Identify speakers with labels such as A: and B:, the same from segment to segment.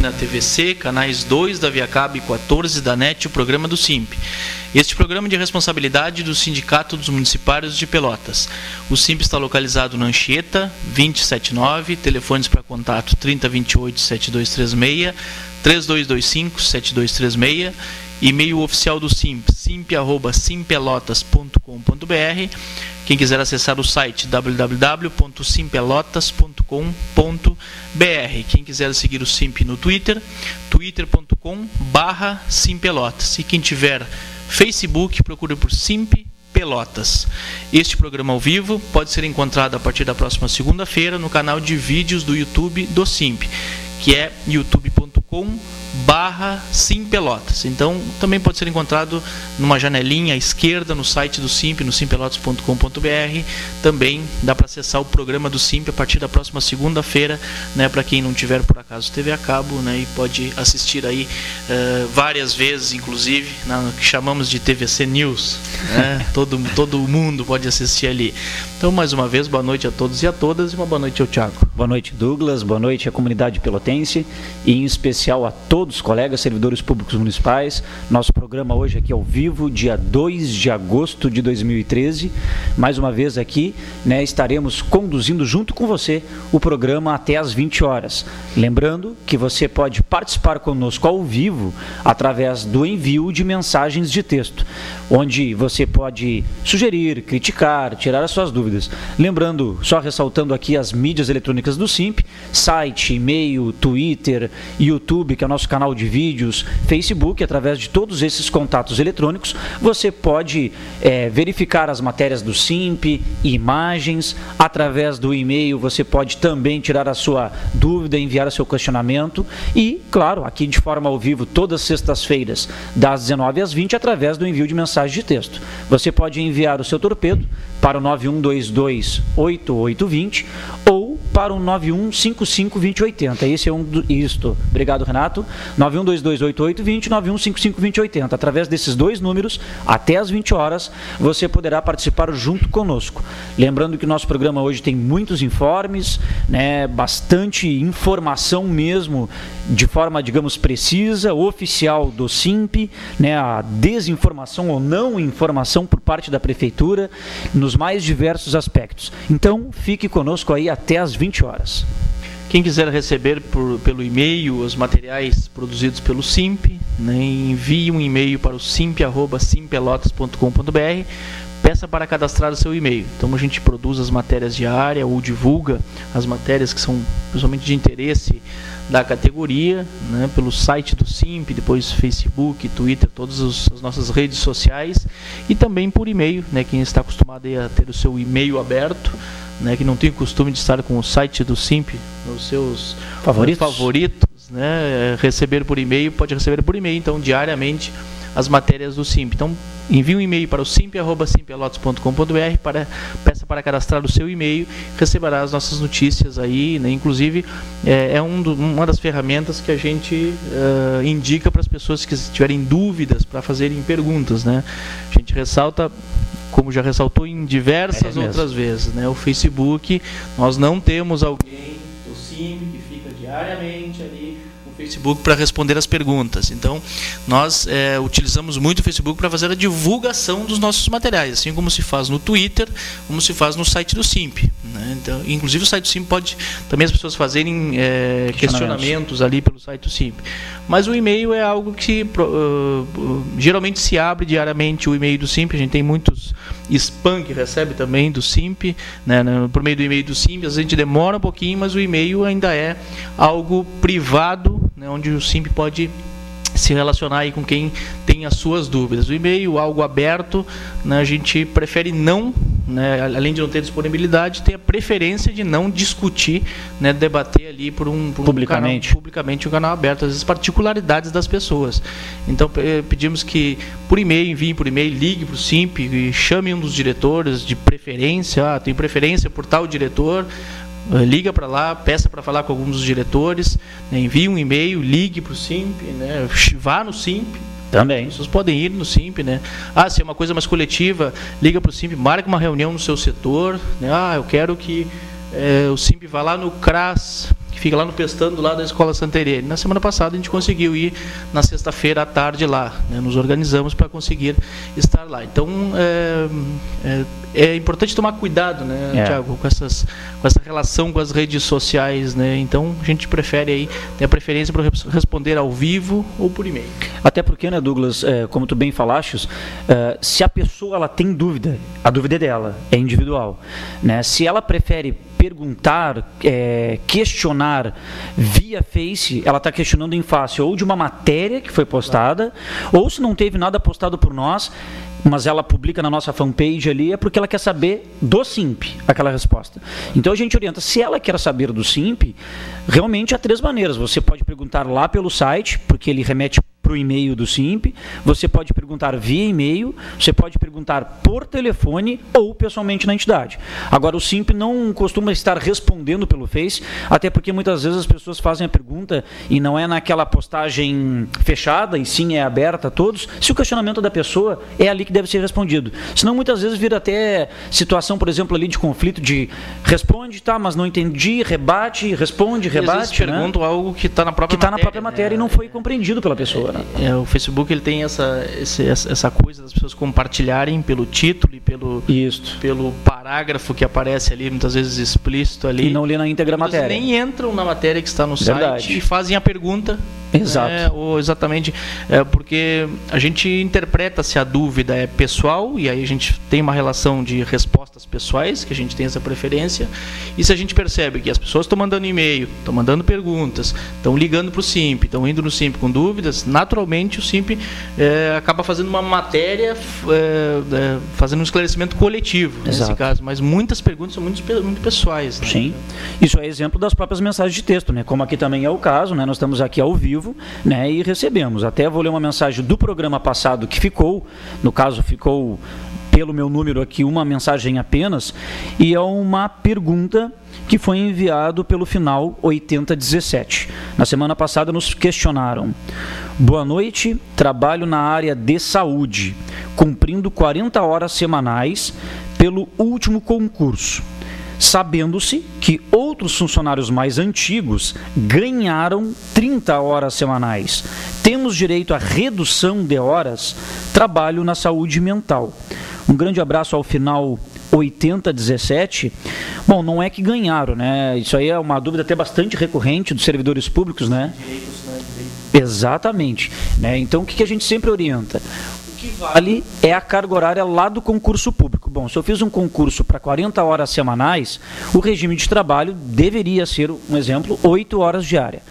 A: na TVC, canais 2 da Viacab e 14 da NET, o programa do SIMP. Este programa é de responsabilidade do Sindicato dos Municipários de Pelotas. O SIMP está localizado na Anchieta, 279, telefones para contato 3028-7236, 3225-7236, e-mail oficial do SIMP, simp@simpelotas.com.br. Quem quiser acessar o site www.simpelotas.com.br. Quem quiser seguir o SIMP no Twitter, twitter.com/simpelotas. E quem tiver Facebook, procure por SIMP Pelotas. Este programa ao vivo pode ser encontrado a partir da próxima segunda-feira no canal de vídeos do YouTube do SIMP, que é youtube.com/simpelotas. Então, também pode ser encontrado numa janelinha à esquerda no site do SIMP, no simpelotas.com.br. Também dá para acessar o programa do SIMP a partir da próxima segunda-feira, né, para quem não tiver, por acaso, TV a cabo, né, e pode assistir aí várias vezes, inclusive, na que chamamos de TVC News. Né? Todo mundo pode assistir ali. Então, mais uma vez, boa noite a todos e a todas, e uma boa noite ao Thiago.
B: Boa noite, Douglas. Boa noite à comunidade pelotense, e em especial a todos os colegas servidores públicos municipais. Nosso programa hoje aqui ao vivo, dia 2 de agosto de 2013. Mais uma vez aqui, né, estaremos conduzindo junto com você o programa até às 20 horas. Lembrando que você pode participar conosco ao vivo através do envio de mensagens de texto, onde você pode sugerir, criticar, tirar as suas dúvidas. Lembrando, só ressaltando aqui as mídias eletrônicas do SIMP, site, e-mail, Twitter, YouTube, que é o nosso canal de vídeos, Facebook. Através de todos esses contatos eletrônicos, você pode verificar as matérias do SIMP, imagens. Através do e-mail, você pode também tirar a sua dúvida, enviar o seu questionamento. E, claro, aqui de forma ao vivo, todas as sextas-feiras, das 19 às 20, através do envio de mensagem de texto. Você pode enviar o seu torpedo para o 9122-8820 ou para o 9155-2080. Esse é isto. Obrigado, Renato. 9122-8820, 9155-2080. Através desses dois números, até às 20 horas, você poderá participar junto conosco. Lembrando que o nosso programa hoje tem muitos informes, né, bastante informação mesmo, de forma, digamos, precisa, oficial do SIMP, né, a desinformação ou não informação por parte da Prefeitura, nos mais diversos aspectos. Então, fique conosco aí até às 20 horas.
A: Quem quiser receber pelo e-mail os materiais produzidos pelo SIMP, né, envie um e-mail para o simp@simpelotas.com.br. Peça para cadastrar o seu e-mail. Então a gente produz as matérias diárias ou divulga as matérias que são principalmente de interesse da categoria, né, pelo site do SIMP, depois Facebook, Twitter, todas as nossas redes sociais, e também por e-mail, né, quem está acostumado a ter o seu e-mail aberto, né, que não tem o costume de estar com o site do SIMP nos seus favoritos, né, receber por e-mail, pode receber por e-mail, então, diariamente, as matérias do SIMP. Então, envie um e-mail para o simp@simpelotas.com.br, peça para cadastrar o seu e-mail, receberá as nossas notícias aí, né? Inclusive, uma das ferramentas que a gente indica para as pessoas que tiverem dúvidas, para fazerem perguntas, né? A gente ressalta, como já ressaltou em diversas outras vezes, né? O Facebook, nós não temos alguém do SIMP que fica diariamente ali no Facebook para responder as perguntas. Então, nós utilizamos muito o Facebook para fazer a divulgação dos nossos materiais, assim como se faz no Twitter, como se faz no site do SIMP, né? Então, inclusive o site do SIMP pode também as pessoas fazerem questionamentos ali pelo site do SIMP. Mas o e-mail é algo que geralmente se abre diariamente, o e-mail do SIMP. A gente tem muitos spam que recebe também do SIMP, né, por meio do e-mail do SIMP. Às vezes a gente demora um pouquinho, mas o e-mail ainda é algo privado, né, onde o SIMP pode se relacionar aí com quem tem as suas dúvidas. O e-mail, algo aberto, né, a gente prefere não, né, além de não ter disponibilidade, ter a preferência de não discutir, né, debater ali publicamente um canal aberto, às vezes particularidades das pessoas. Então pedimos que por e-mail, enviem por e-mail, ligue para o SIMP e chame um dos diretores de preferência, tem preferência por tal diretor, liga para lá, peça para falar com alguns dos diretores, né, envie um e-mail, ligue para o SIMP, né, vá no SIMP. Também. As pessoas podem ir no SIMP, né? Se é uma coisa mais coletiva, liga para o SIMP, marca uma reunião no seu setor, né? Eu quero que o SIMP vá lá no CRAS que fica lá no Pestando, lá da Escola Santa Irene. Na semana passada a gente conseguiu ir na sexta-feira à tarde lá, né? Nos organizamos para conseguir estar lá. Então é importante tomar cuidado, né, Tiago, com essa relação com as redes sociais, né? Então a gente prefere aí, tem a preferência para responder ao vivo ou por e-mail.
B: Até porque, né, Douglas, como tu bem falaste, se a pessoa ela tem dúvida, a dúvida é dela, é individual, né? Se ela prefere perguntar, questionar via Face, ela está questionando em face ou de uma matéria que foi postada, ou se não teve nada postado por nós, mas ela publica na nossa fanpage ali, é porque ela quer saber do SIMP, aquela resposta. Então a gente orienta, se ela quer saber do SIMP, realmente há 3 maneiras. Você pode perguntar lá pelo site, porque ele remete para o e-mail do SIMP, você pode perguntar via e-mail, você pode perguntar por telefone ou pessoalmente na entidade. Agora, o SIMP não costuma estar respondendo pelo Face, até porque muitas vezes as pessoas fazem a pergunta e não é naquela postagem fechada, e sim é aberta a todos, se o questionamento da pessoa é ali que deve ser respondido. Senão, muitas vezes vira até situação, por exemplo, ali de conflito, de responde, tá, mas não entendi, rebate, responde, rebate.
A: Às vezes perguntam algo que está na própria
B: matéria, e não foi compreendido pela pessoa.
A: O Facebook ele tem essa coisa das pessoas compartilharem pelo título e pelo parágrafo que aparece ali, muitas vezes explícito ali.
B: E não lê na íntegra a matéria.
A: Nem entram na matéria que está no site e fazem a pergunta.
B: Exato.
A: Ou exatamente, porque a gente interpreta se a dúvida é pessoal, e aí a gente tem uma relação de respostas pessoais, que a gente tem essa preferência, e se a gente percebe que as pessoas estão mandando e-mail, estão mandando perguntas, estão ligando para o SIMP, estão indo no SIMP com dúvidas, naturalmente o SIMP acaba fazendo uma matéria, fazendo um esclarecimento coletivo, nesse caso, mas muitas perguntas são muito pessoais. Né?
B: Sim, isso é exemplo das próprias mensagens de texto, né? Como aqui também é o caso, né? Nós estamos aqui ao vivo, né, e recebemos. Até vou ler uma mensagem do programa passado que ficou, no caso ficou pelo meu número aqui uma mensagem apenas, e é uma pergunta que foi enviado pelo final 8017. Na semana passada nos questionaram: boa noite, trabalho na área de saúde, cumprindo 40 horas semanais pelo último concurso. Sabendo-se que outros funcionários mais antigos ganharam 30 horas semanais. Temos direito à redução de horas? Trabalho na saúde mental. Um grande abraço ao final 8017. Bom, não é que ganharam, né? Isso aí é uma dúvida até bastante recorrente dos servidores públicos, né? Exatamente. Né? Então, o que a gente sempre orienta? O que vale é a carga horária lá do concurso público. Bom, se eu fiz um concurso para 40 horas semanais, o regime de trabalho deveria ser, um exemplo, 8 horas diárias.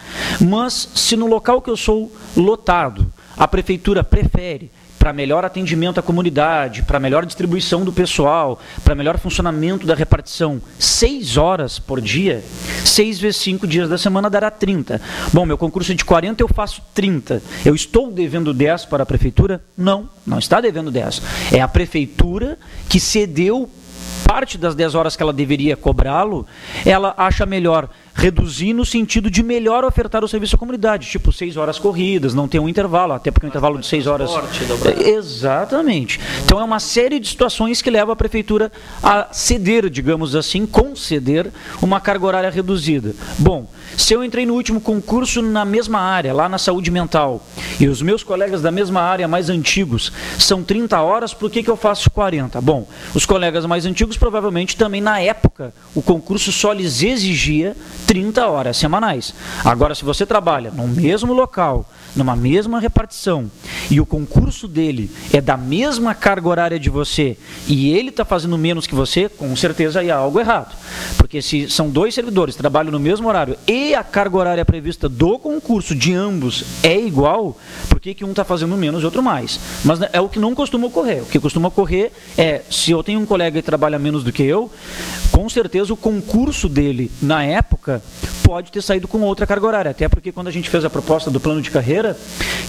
B: Mas, se no local que eu sou lotado, a prefeitura prefere, para melhor atendimento à comunidade, para melhor distribuição do pessoal, para melhor funcionamento da repartição, 6 horas por dia, 6 vezes 5 dias da semana dará 30. Bom, meu concurso é de 40, eu faço 30. Eu estou devendo 10 para a prefeitura? Não, não está devendo 10. É a prefeitura que cedeu parte das 10 horas que ela deveria cobrá-lo, ela acha melhor reduzir no sentido de melhor ofertar o serviço à comunidade, tipo 6 horas corridas, não ter um intervalo, até porque um intervalo de 6 horas... Exatamente. Então é uma série de situações que levam a prefeitura a ceder, digamos assim, conceder uma carga horária reduzida. Bom, se eu entrei no último concurso na mesma área, lá na saúde mental, e os meus colegas da mesma área mais antigos são 30 horas, por que eu faço 40? Bom, os colegas mais antigos provavelmente também na época o concurso só lhes exigia 30 horas semanais. Agora, se você trabalha no mesmo local, numa mesma repartição, e o concurso dele é da mesma carga horária de você, e ele está fazendo menos que você, com certeza aí há algo errado. Porque se são 2 servidores, trabalham no mesmo horário, e a carga horária prevista do concurso de ambos é igual, por que um está fazendo menos e outro mais? Mas é o que não costuma ocorrer. O que costuma ocorrer é, se eu tenho um colega que trabalha menos do que eu, com certeza o concurso dele, na época, pode ter saído com outra carga horária. Até porque quando a gente fez a proposta do plano de carreira,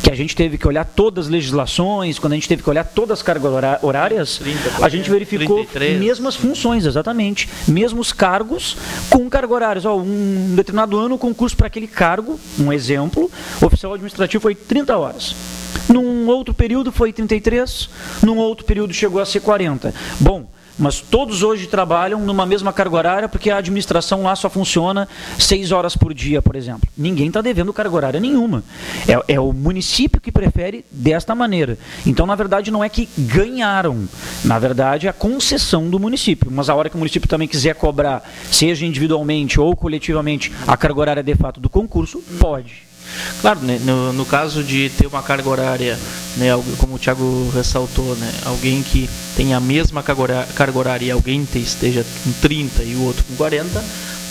B: que a gente teve que olhar todas as legislações, quando a gente teve que olhar todas as cargas horárias, 30, a gente verificou 33, mesmas funções, exatamente, mesmos cargos com carga horárias. Um determinado ano o concurso para aquele cargo, um exemplo, oficial administrativo foi 30 horas. Num outro período foi 33, num outro período chegou a ser 40. Bom, mas todos hoje trabalham numa mesma carga horária porque a administração lá só funciona 6 horas por dia, por exemplo. Ninguém está devendo carga horária nenhuma. É o município que prefere desta maneira. Então, na verdade, não é que ganharam. Na verdade, é a concessão do município. Mas a hora que o município também quiser cobrar, seja individualmente ou coletivamente, a carga horária de fato do concurso, pode.
A: Claro, né, no caso de ter uma carga horária, né, como o Thiago ressaltou, né, alguém que tem a mesma carga horária e alguém esteja com 30 e o outro com 40,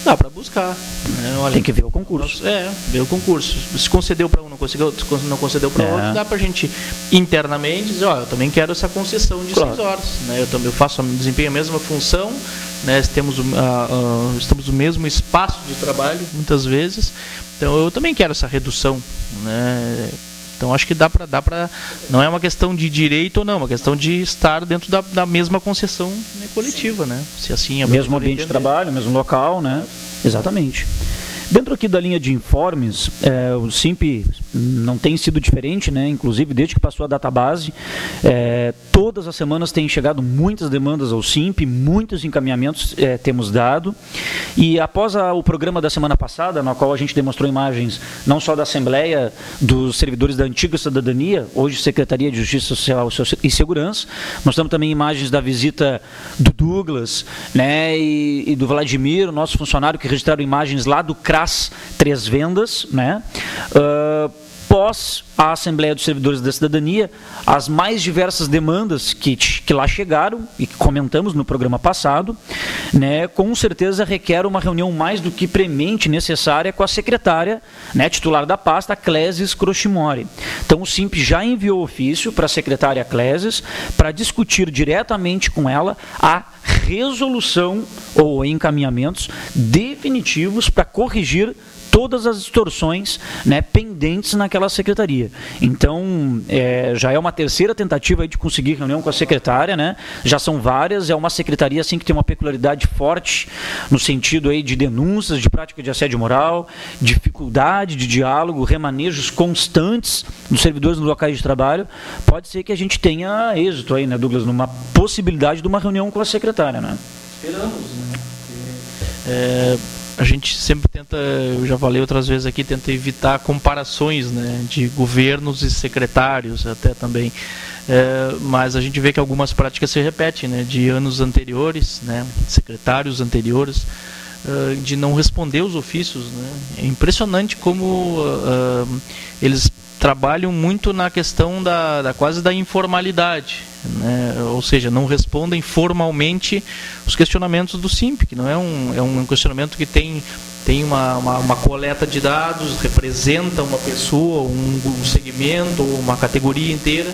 A: dá para buscar. Né, olha,
B: tem que ver o concurso.
A: Ver o concurso. Se concedeu para um, não concedeu para outro, dá para a gente internamente dizer, eu também quero essa concessão de 6 horas. Né, eu desempenho a mesma função, né, estamos no mesmo espaço de trabalho, muitas vezes. Então eu também quero essa redução, né? Então acho que dá para não é uma questão de direito ou não, é uma questão de estar dentro da mesma concessão, né, coletiva, né? Se assim é
B: mesmo ambiente de trabalho, mesmo local, né? Exatamente. Dentro aqui da linha de informes, o SIMP não tem sido diferente, né? Inclusive desde que passou a database, todas as semanas têm chegado muitas demandas ao SIMP, muitos encaminhamentos temos dado, e após o programa da semana passada, na qual a gente demonstrou imagens não só da Assembleia dos servidores da antiga cidadania, hoje Secretaria de Justiça Social e Segurança, mostramos também imagens da visita do Douglas, né, e do Vladimir, o nosso funcionário, que registraram imagens lá do CRAS 3 Vendas, né? Pós a Assembleia dos Servidores da Cidadania, as mais diversas demandas que lá chegaram e que comentamos no programa passado, né, com certeza requer uma reunião mais do que premente necessária com a secretária, né, titular da pasta, Clésis Crochimori. Então o SIMP já enviou ofício para a secretária Clésis para discutir diretamente com ela a resolução ou encaminhamentos definitivos para corrigir todas as distorções, né, pendentes naquela secretaria. Então, já é uma terceira tentativa aí de conseguir reunião com a secretária, né? Já são várias, é uma secretaria assim que tem uma peculiaridade forte no sentido aí de denúncias, de prática de assédio moral, dificuldade de diálogo, remanejos constantes dos servidores nos locais de trabalho. Pode ser que a gente tenha êxito aí, né, Douglas, numa possibilidade de uma reunião com a secretária, né?
A: Esperamos, né? A gente sempre tenta, eu já falei outras vezes aqui, tenta evitar comparações, né, de governos e secretários até também. Mas a gente vê que algumas práticas se repetem, né, de anos anteriores, né, secretários anteriores, de não responder os ofícios. Né. É impressionante como eles trabalham muito na questão quase da informalidade, né? Ou seja, não respondem formalmente os questionamentos do SIMP, que não é um questionamento que tem uma coleta de dados, representa uma pessoa, um segmento, ou uma categoria inteira,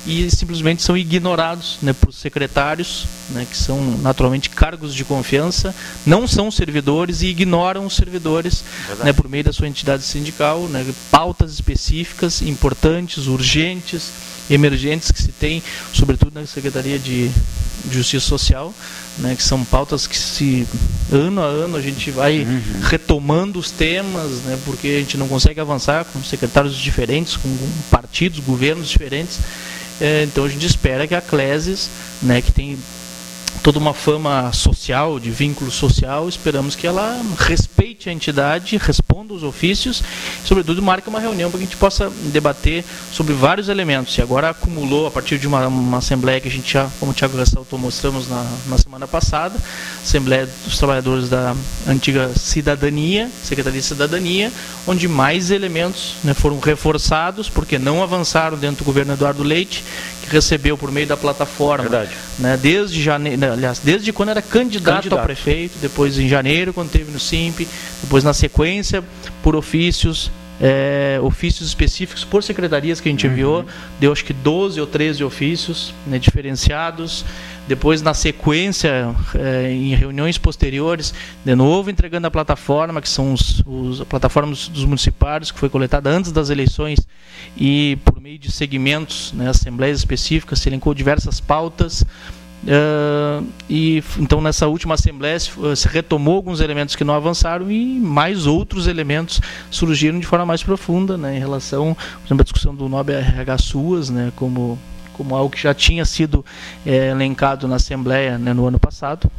A: e simplesmente são ignorados, né, por secretários, né, que são naturalmente cargos de confiança, não são servidores e ignoram os servidores, né, por meio da sua entidade sindical, né, pautas específicas, importantes, urgentes, emergentes que se tem, sobretudo na Secretaria de Justiça Social, né, que são pautas que ano a ano a gente vai retomando os temas, né, porque a gente não consegue avançar com secretários diferentes, com partidos, governos diferentes. Então a gente espera que a Clésis, né, que tem toda uma fama social, de vínculo social, esperamos que ela respeite a entidade, responda os ofícios, e, sobretudo, marque uma reunião para que a gente possa debater sobre vários elementos. E agora acumulou, a partir de uma assembleia que a gente já, como o Thiago ressaltou, mostramos na semana passada, Assembleia dos Trabalhadores da antiga Cidadania, Secretaria de Cidadania, onde mais elementos, né, foram reforçados, porque não avançaram dentro do governo Eduardo Leite, que recebeu por meio da plataforma, né, desde janeiro, aliás, desde quando era candidato a prefeito, depois em janeiro, quando teve no SIMP, depois na sequência por ofícios específicos por secretarias que a gente enviou, deu acho que 12 ou 13 ofícios, né, diferenciados. Depois, na sequência, em reuniões posteriores, de novo entregando a plataforma, que são a plataforma dos municipários, que foi coletada antes das eleições, e por meio de segmentos, né, assembleias específicas, se elencou diversas pautas. E então nessa última assembleia se retomou alguns elementos que não avançaram e mais outros elementos surgiram de forma mais profunda, né, em relação, por exemplo, à discussão do NOB RH SUAS, né, como como algo que já tinha sido elencado na Assembleia, né, no ano passado,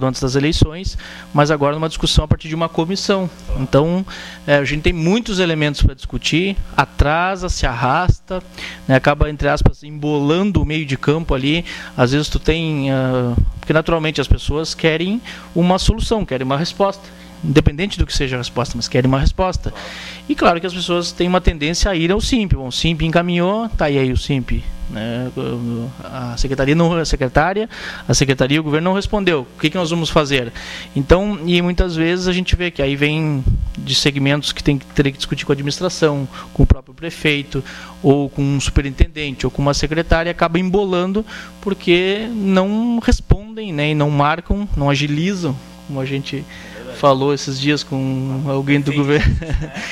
A: antes das eleições, mas agora numa discussão a partir de uma comissão. Então, a gente tem muitos elementos para discutir, atrasa, se arrasta, né, acaba, entre aspas, embolando o meio de campo ali. Às vezes tu tem... porque naturalmente as pessoas querem uma solução, querem uma resposta. Independente do que seja a resposta, mas querem uma resposta. E claro que as pessoas têm uma tendência a ir ao SIMP. Bom, o SIMP encaminhou, tá aí o SIMP. Né? A secretaria e o governo não respondeu. O que nós vamos fazer? Então, e muitas vezes a gente vê que aí vem de segmentos que teria que discutir com a administração, com o próprio prefeito, ou com um superintendente, ou com uma secretária, acaba embolando porque não respondem, né? E não marcam, não agilizam, como a gente falou esses dias com alguém do governo,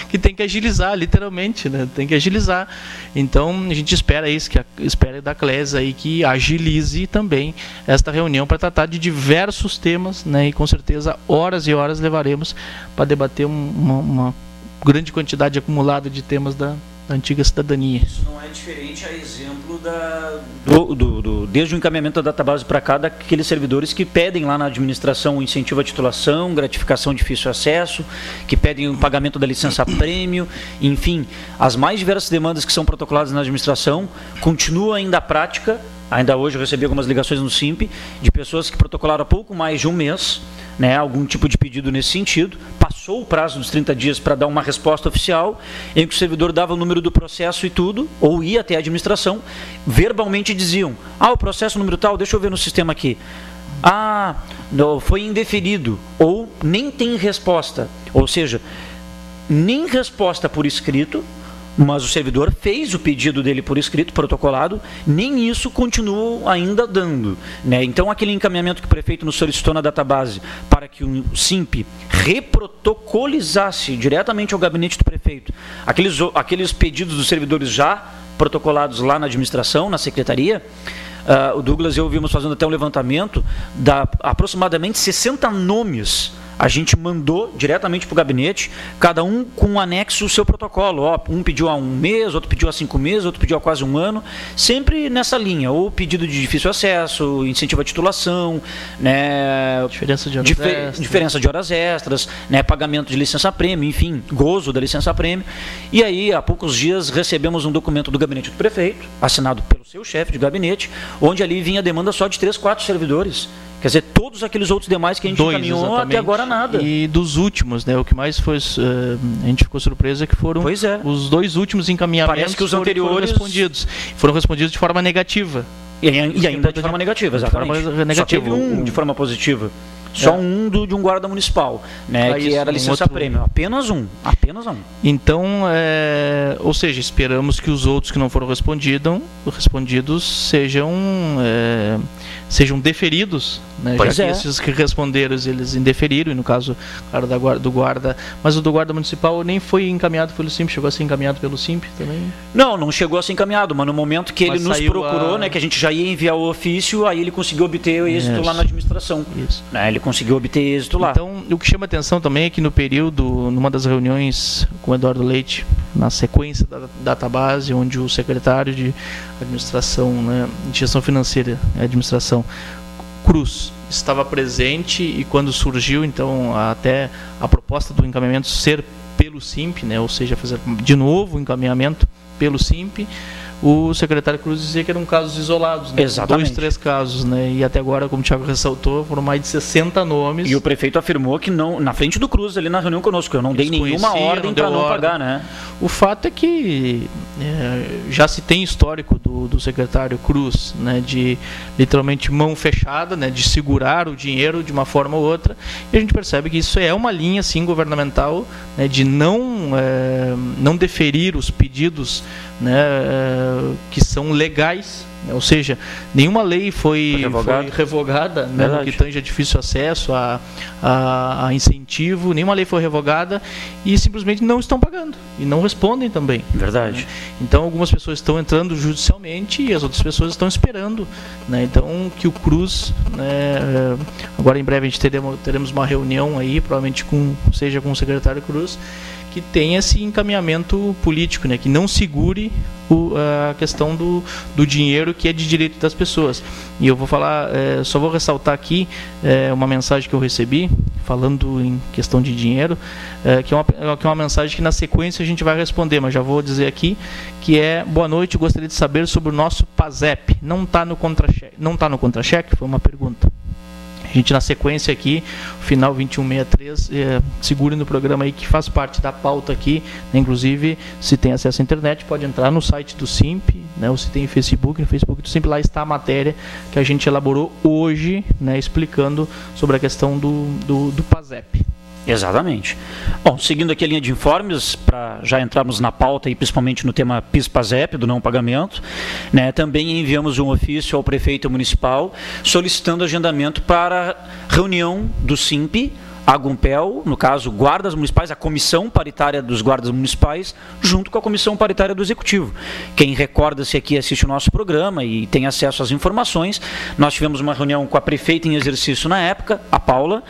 A: que tem que agilizar, literalmente, né? Tem que agilizar. Então, a gente espera isso, espera da CLES aí que agilize também esta reunião para tratar de diversos temas, né? E com certeza horas e horas levaremos para debater uma grande quantidade acumulada de temas da antiga cidadania.
B: Isso não é diferente a exemplo desde o encaminhamento da database para cá, daqueles servidores que pedem lá na administração o incentivo à titulação, gratificação de difícil acesso, que pedem o pagamento da licença prêmio, enfim, as mais diversas demandas que são protocoladas na administração, continua ainda a prática. Ainda hoje eu recebi algumas ligações no SIMP de pessoas que protocolaram há pouco mais de um mês, né, algum tipo de pedido nesse sentido, passou o prazo dos 30 dias para dar uma resposta oficial, em que o servidor dava o número do processo e tudo, ou ia até a administração, verbalmente diziam, o processo número tal, deixa eu ver no sistema aqui, não, foi indeferido, ou nem tem resposta, ou seja, nem resposta por escrito, mas o servidor fez o pedido dele por escrito, protocolado, nem isso continuou ainda dando, né? Então, aquele encaminhamento que o prefeito nos solicitou na database para que o SIMP reprotocolizasse diretamente ao gabinete do prefeito aqueles pedidos dos servidores já protocolados lá na administração, na secretaria, o Douglas e eu vimos fazendo até um levantamento da aproximadamente 60 nomes. A gente mandou diretamente para o gabinete, cada um com um anexo o seu protocolo. Um pediu há um mês, outro pediu há 5 meses, outro pediu há quase um ano, sempre nessa linha, ou pedido de difícil acesso, incentivo à titulação, né, diferença de horas extras, né, pagamento de licença-prêmio, enfim, gozo da licença-prêmio. E aí, há poucos dias, recebemos um documento do gabinete do prefeito, assinado pelo seu chefe de gabinete, onde ali vinha a demanda só de 3, 4 servidores. Quer dizer, todos aqueles outros demais que a gente encaminhou, exatamente, até agora nada.
A: E dos últimos, né? O que mais foi, a gente ficou surpreso é que foram os 2 últimos encaminhamentos.
B: Parece que os anteriores
A: foram respondidos de forma negativa.
B: E ainda de forma negativa, exatamente. Só teve um de forma positiva. Só um de um guarda municipal, né, que era licença-prêmio. Apenas um.
A: Então, ou seja, esperamos que os outros que não foram respondidos sejam deferidos, né, já que esses que responderam, eles indeferiram, e no caso, claro, do guarda, mas o do guarda municipal nem foi encaminhado pelo SIMP, chegou a ser encaminhado pelo SIMP também?
B: Não chegou a ser encaminhado, mas no momento que ele nos procurou, né, que a gente já ia enviar o ofício, aí ele conseguiu obter o êxito lá na administração. Isso. Né, ele conseguiu obter êxito lá.
A: Então, o que chama atenção também é que no período, numa das reuniões com o Eduardo Leite, na sequência da database, onde o secretário de administração, né, de gestão financeira e administração, Cruz, estava presente, e quando surgiu, então, até a proposta do encaminhamento ser pelo SIMP, né, ou seja, fazer de novo o encaminhamento pelo SIMP, o secretário Cruz dizia que eram casos isolados, né?
B: Exatamente.
A: 2, 3 casos, né? E até agora, como o Thiago ressaltou, foram mais de 60 nomes.
B: E o prefeito afirmou que não, na frente do Cruz, ali na reunião conosco, eu não dei nenhuma ordem para não pagar, né?
A: O fato é que já se tem histórico do secretário Cruz, né, de literalmente mão fechada, né, de segurar o dinheiro de uma forma ou outra, e a gente percebe que isso é uma linha, sim, governamental, né, de não deferir os pedidos, né, que são legais, né, ou seja, nenhuma lei foi revogada, né, no que tange a difícil acesso, a incentivo, nenhuma lei foi revogada, e simplesmente não estão pagando, e não respondem também.
B: Verdade.
A: Né? Então, algumas pessoas estão entrando judicialmente e as outras pessoas estão esperando, né? Então, que o Cruz, né, agora em breve a gente teremos uma reunião aí, provavelmente seja com o secretário Cruz, que tenha esse encaminhamento político, né, que não segure a questão do dinheiro que é de direito das pessoas. E eu vou falar, só vou ressaltar aqui uma mensagem que eu recebi, falando em questão de dinheiro, que é uma mensagem que na sequência a gente vai responder, mas já vou dizer aqui, que é: boa noite, gostaria de saber sobre o nosso PASEP. Não está no contra-cheque? Foi uma pergunta. A gente, na sequência aqui, final 2163, segure no programa aí que faz parte da pauta aqui, né? Inclusive, se tem acesso à internet, pode entrar no site do SIMP, né? Ou se tem Facebook, no Facebook do SIMP, lá está a matéria que a gente elaborou hoje, né? Explicando sobre a questão do PASEP.
B: Exatamente. Bom, seguindo aqui a linha de informes, para já entrarmos na pauta e principalmente no tema PIS-PASEP, do não pagamento, né, também enviamos um ofício ao prefeito municipal solicitando agendamento para reunião do SIMP, a Gumpel, no caso, guardas municipais, a comissão paritária dos guardas municipais, junto com a comissão paritária do Executivo. Quem recorda-se aqui assiste o nosso programa e tem acesso às informações, nós tivemos uma reunião com a prefeita em exercício na época, a Paula,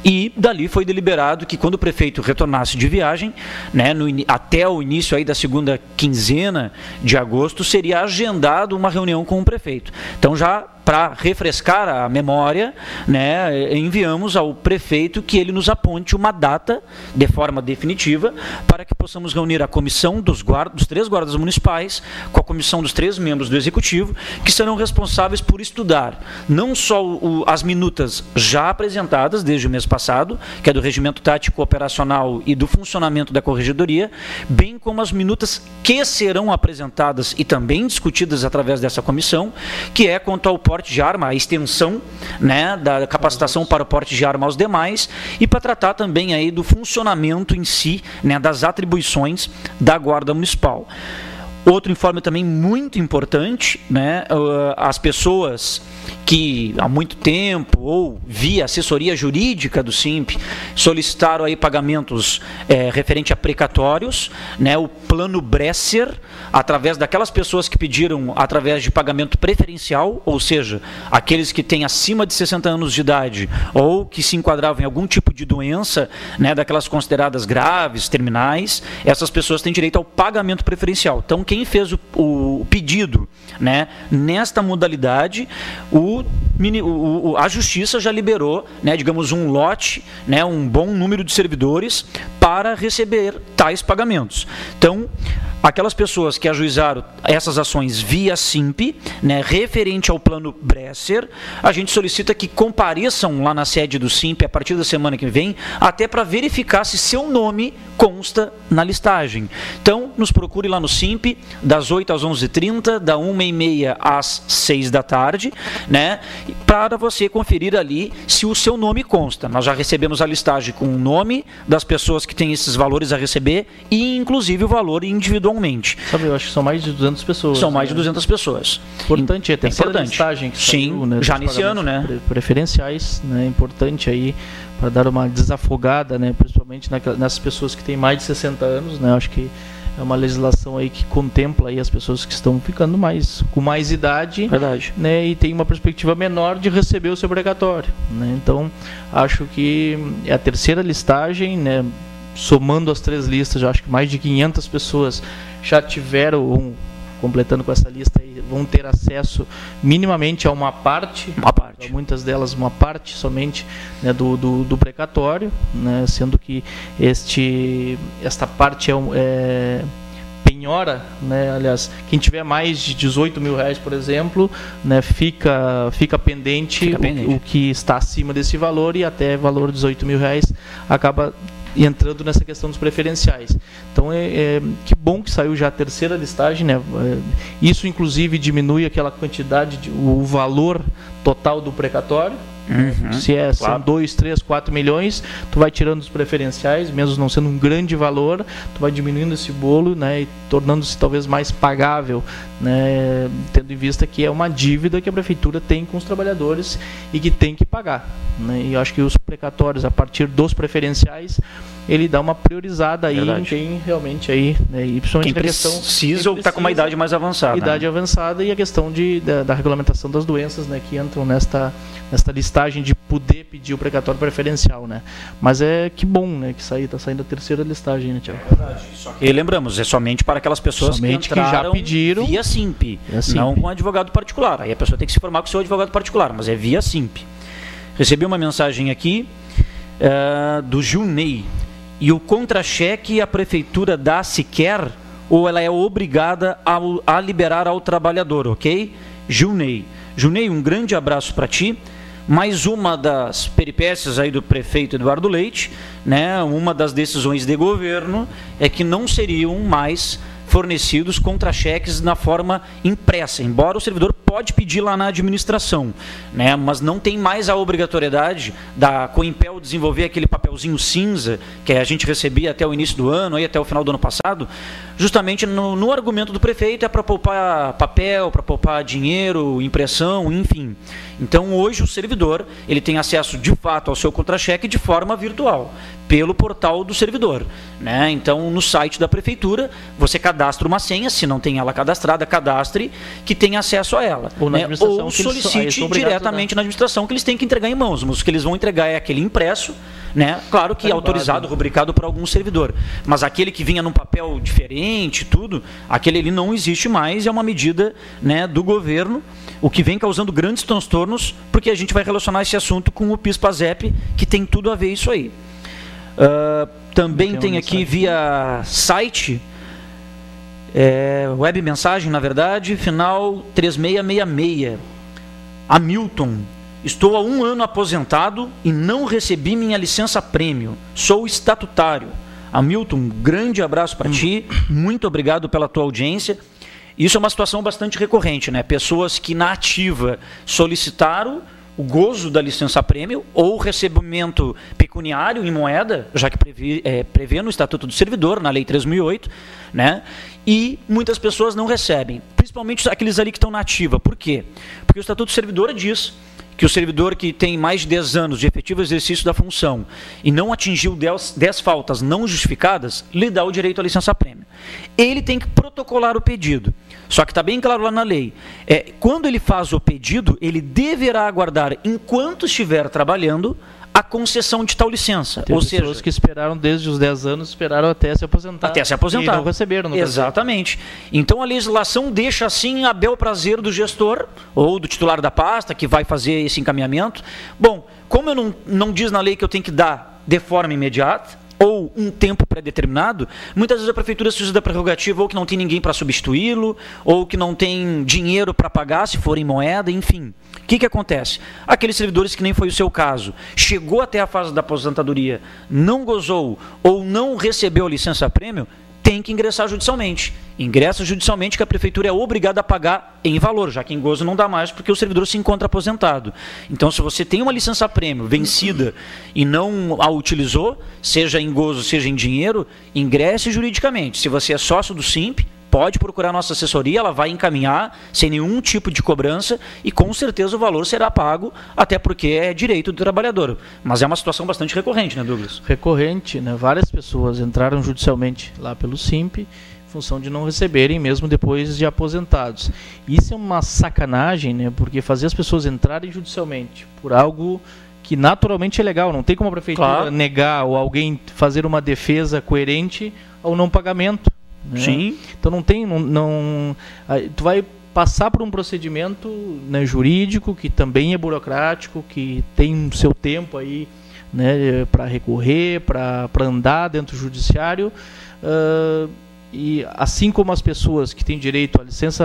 B: e dali foi deliberado que quando o prefeito retornasse de viagem, né, até o início aí da segunda quinzena de agosto, seria agendado uma reunião com o prefeito. Então, já para refrescar a memória, né, enviamos ao prefeito que ele nos aponte uma data de forma definitiva para que possamos reunir a comissão dos 3 guardas municipais com a comissão dos 3 membros do Executivo, que serão responsáveis por estudar não só as minutas já apresentadas desde o mês passado, que é do Regimento Tático Operacional e do funcionamento da Corregedoria, bem como as minutas que serão apresentadas e também discutidas através dessa comissão, que é quanto ao porte de arma, a extensão, né, da capacitação para o porte de arma aos demais, e para tratar também aí do funcionamento em si, né, das atribuições da Guarda Municipal. Outro informe também muito importante, né, as pessoas que há muito tempo ou via assessoria jurídica do SIMP solicitaram aí pagamentos referente a precatórios, né, o plano Bresser, através daquelas pessoas que pediram através de pagamento preferencial, ou seja, aqueles que têm acima de 60 anos de idade ou que se enquadravam em algum tipo de doença, né, daquelas consideradas graves, terminais, essas pessoas têm direito ao pagamento preferencial. Então, quem fez o pedido, né, nesta modalidade, a Justiça já liberou, né, digamos, um lote, né, um bom número de servidores para receber tais pagamentos. Então, aquelas pessoas que ajuizaram essas ações via SIMP, né, referente ao plano Bresser, a gente solicita que compareçam lá na sede do SIMP a partir da semana que vem, até para verificar se seu nome consta na listagem. Então, nos procure lá no SIMP, das 8 às 11h30, da 1h30 às 6 da tarde, né, para você conferir ali se o seu nome consta. Nós já recebemos a listagem com o nome das pessoas que têm esses valores a receber e, inclusive, o valor individualmente.
A: Sabe, eu acho que são mais de 200 pessoas.
B: São mais de 200 pessoas.
A: Importante, é a terceira listagem que saiu, né,
B: já nesse ano, né?
A: Preferenciais, né, importante aí para dar uma desafogada, né, principalmente nessas pessoas que têm mais de 60 anos, né? Acho que é uma legislação aí que contempla aí as pessoas que estão ficando com mais idade,
B: verdade,
A: né, e tem uma perspectiva menor de receber o seu precatório, né? Então, acho que é a terceira listagem, né, somando as 3 listas, já acho que mais de 500 pessoas já tiveram, completando com essa lista aí, vão ter acesso minimamente a uma parte, muitas delas uma parte somente, né, do precatório, né, sendo que esta parte penhora, né, aliás, quem tiver mais de 18 mil reais, por exemplo, né, fica pendente. O que está acima desse valor, e até valor de 18 mil reais acaba entrando nessa questão dos preferenciais. Então, que bom que saiu já a terceira listagem, né? Isso, inclusive, diminui aquela quantidade, o valor total do precatório. Se são 2, 3, 4 milhões, tu vai tirando os preferenciais, mesmo não sendo um grande valor, tu vai diminuindo esse bolo, né, e tornando-se talvez mais pagável, né, tendo em vista que é uma dívida que a prefeitura tem com os trabalhadores e que tem que pagar, né? E eu acho que os precatórios, a partir dos preferenciais, ele dá uma priorizada aí em quem realmente aí, né, e principalmente
B: quem precisa ou está com uma idade mais avançada.
A: Idade avançada e a questão da regulamentação das doenças, né, que entram nesta listagem de poder pedir o precatório preferencial, né? Mas que bom, né, que está saindo a terceira listagem, né, Tiago?
B: E lembramos, é somente para aquelas pessoas que já pediram via SIMP, não com advogado particular. Aí a pessoa tem que se formar com o seu advogado particular, mas é via SIMP. Recebi uma mensagem aqui do Junei. E o contra-cheque a prefeitura dá sequer ou ela é obrigada a liberar ao trabalhador, ok? Junei, um grande abraço para ti. Mais uma das peripécias aí do prefeito Eduardo Leite, né? Uma das decisões de governo é que não seriam mais fornecidos contra-cheques na forma impressa, embora o servidor pode pedir lá na administração, né? Mas não tem mais a obrigatoriedade da Coimpel desenvolver aquele papelzinho cinza que a gente recebia até o início do ano, aí até o final do ano passado, justamente no argumento do prefeito é para poupar papel, para poupar dinheiro, impressão, enfim. Então hoje o servidor ele tem acesso de fato ao seu contra-cheque de forma virtual, pelo portal do servidor, né? Então no site da prefeitura você cadastra uma senha, se não tem ela cadastrada, cadastre que tem acesso a ela, ou, né? Ou solicite diretamente na administração, que eles têm que entregar em mãos, mas o que eles vão entregar é aquele impresso, né? Claro que autorizado, rubricado por algum servidor, mas aquele que vinha num papel diferente, tudo, aquele ali não existe mais, é uma medida, né, do governo, o que vem causando grandes transtornos, porque a gente vai relacionar esse assunto com o PIS/PASEP, que tem tudo a ver isso aí. Também tem aqui via site, web mensagem, na verdade, final 3666. Hamilton, estou há 1 ano aposentado e não recebi minha licença prêmio. Sou estatutário. Hamilton, um grande abraço para ti, muito obrigado pela tua audiência. Isso é uma situação bastante recorrente, né? Pessoas que na ativa solicitaram o gozo da licença-prêmio ou recebimento pecuniário em moeda, já que prevê no Estatuto do Servidor, na Lei 3.008, né? E muitas pessoas não recebem, principalmente aqueles ali que estão na ativa. Por quê? Porque o Estatuto do Servidor diz que o servidor que tem mais de 10 anos de efetivo exercício da função e não atingiu 10 faltas não justificadas, lhe dá o direito à licença-prêmio. Ele tem que protocolar o pedido. Só que está bem claro lá na lei. Quando ele faz o pedido, ele deverá aguardar, enquanto estiver trabalhando, a concessão de tal licença.
A: Tem pessoas que esperaram desde os 10 anos, esperaram até se aposentar.
B: Até se aposentar.
A: E não receberam.
B: Exatamente. Então a legislação deixa assim a bel prazer do gestor ou do titular da pasta que vai fazer esse encaminhamento. Bom, como eu não diz na lei que eu tenho que dar de forma imediata, ou um tempo pré-determinado, muitas vezes a prefeitura se usa da prerrogativa ou que não tem ninguém para substituí-lo, ou que não tem dinheiro para pagar, se for em moeda, enfim. O que acontece? Aqueles servidores que nem foi o seu caso, chegou até a fase da aposentadoria, não gozou ou não recebeu a licença-prêmio, tem que ingressar judicialmente. Ingressa judicialmente que a prefeitura é obrigada a pagar em valor, já que em gozo não dá mais porque o servidor se encontra aposentado. Então, se você tem uma licença-prêmio vencida e não a utilizou, seja em gozo, seja em dinheiro, ingresse juridicamente. Se você é sócio do SIMP, pode procurar a nossa assessoria, ela vai encaminhar sem nenhum tipo de cobrança e com certeza o valor será pago, até porque é direito do trabalhador. Mas é uma situação bastante recorrente, né, Douglas?
A: Recorrente, né? Várias pessoas entraram judicialmente lá pelo SIMP em função de não receberem mesmo depois de aposentados. Isso é uma sacanagem, né? Porque fazer as pessoas entrarem judicialmente por algo que naturalmente é legal, não tem como a prefeitura negar ou alguém fazer uma defesa coerente ao não pagamento. Né?
B: Sim.
A: Então não tem, tu vai passar por um procedimento, né, jurídico que também é burocrático, que tem o seu tempo aí, né, para recorrer, para andar dentro do judiciário, e assim como as pessoas que têm direito à licença,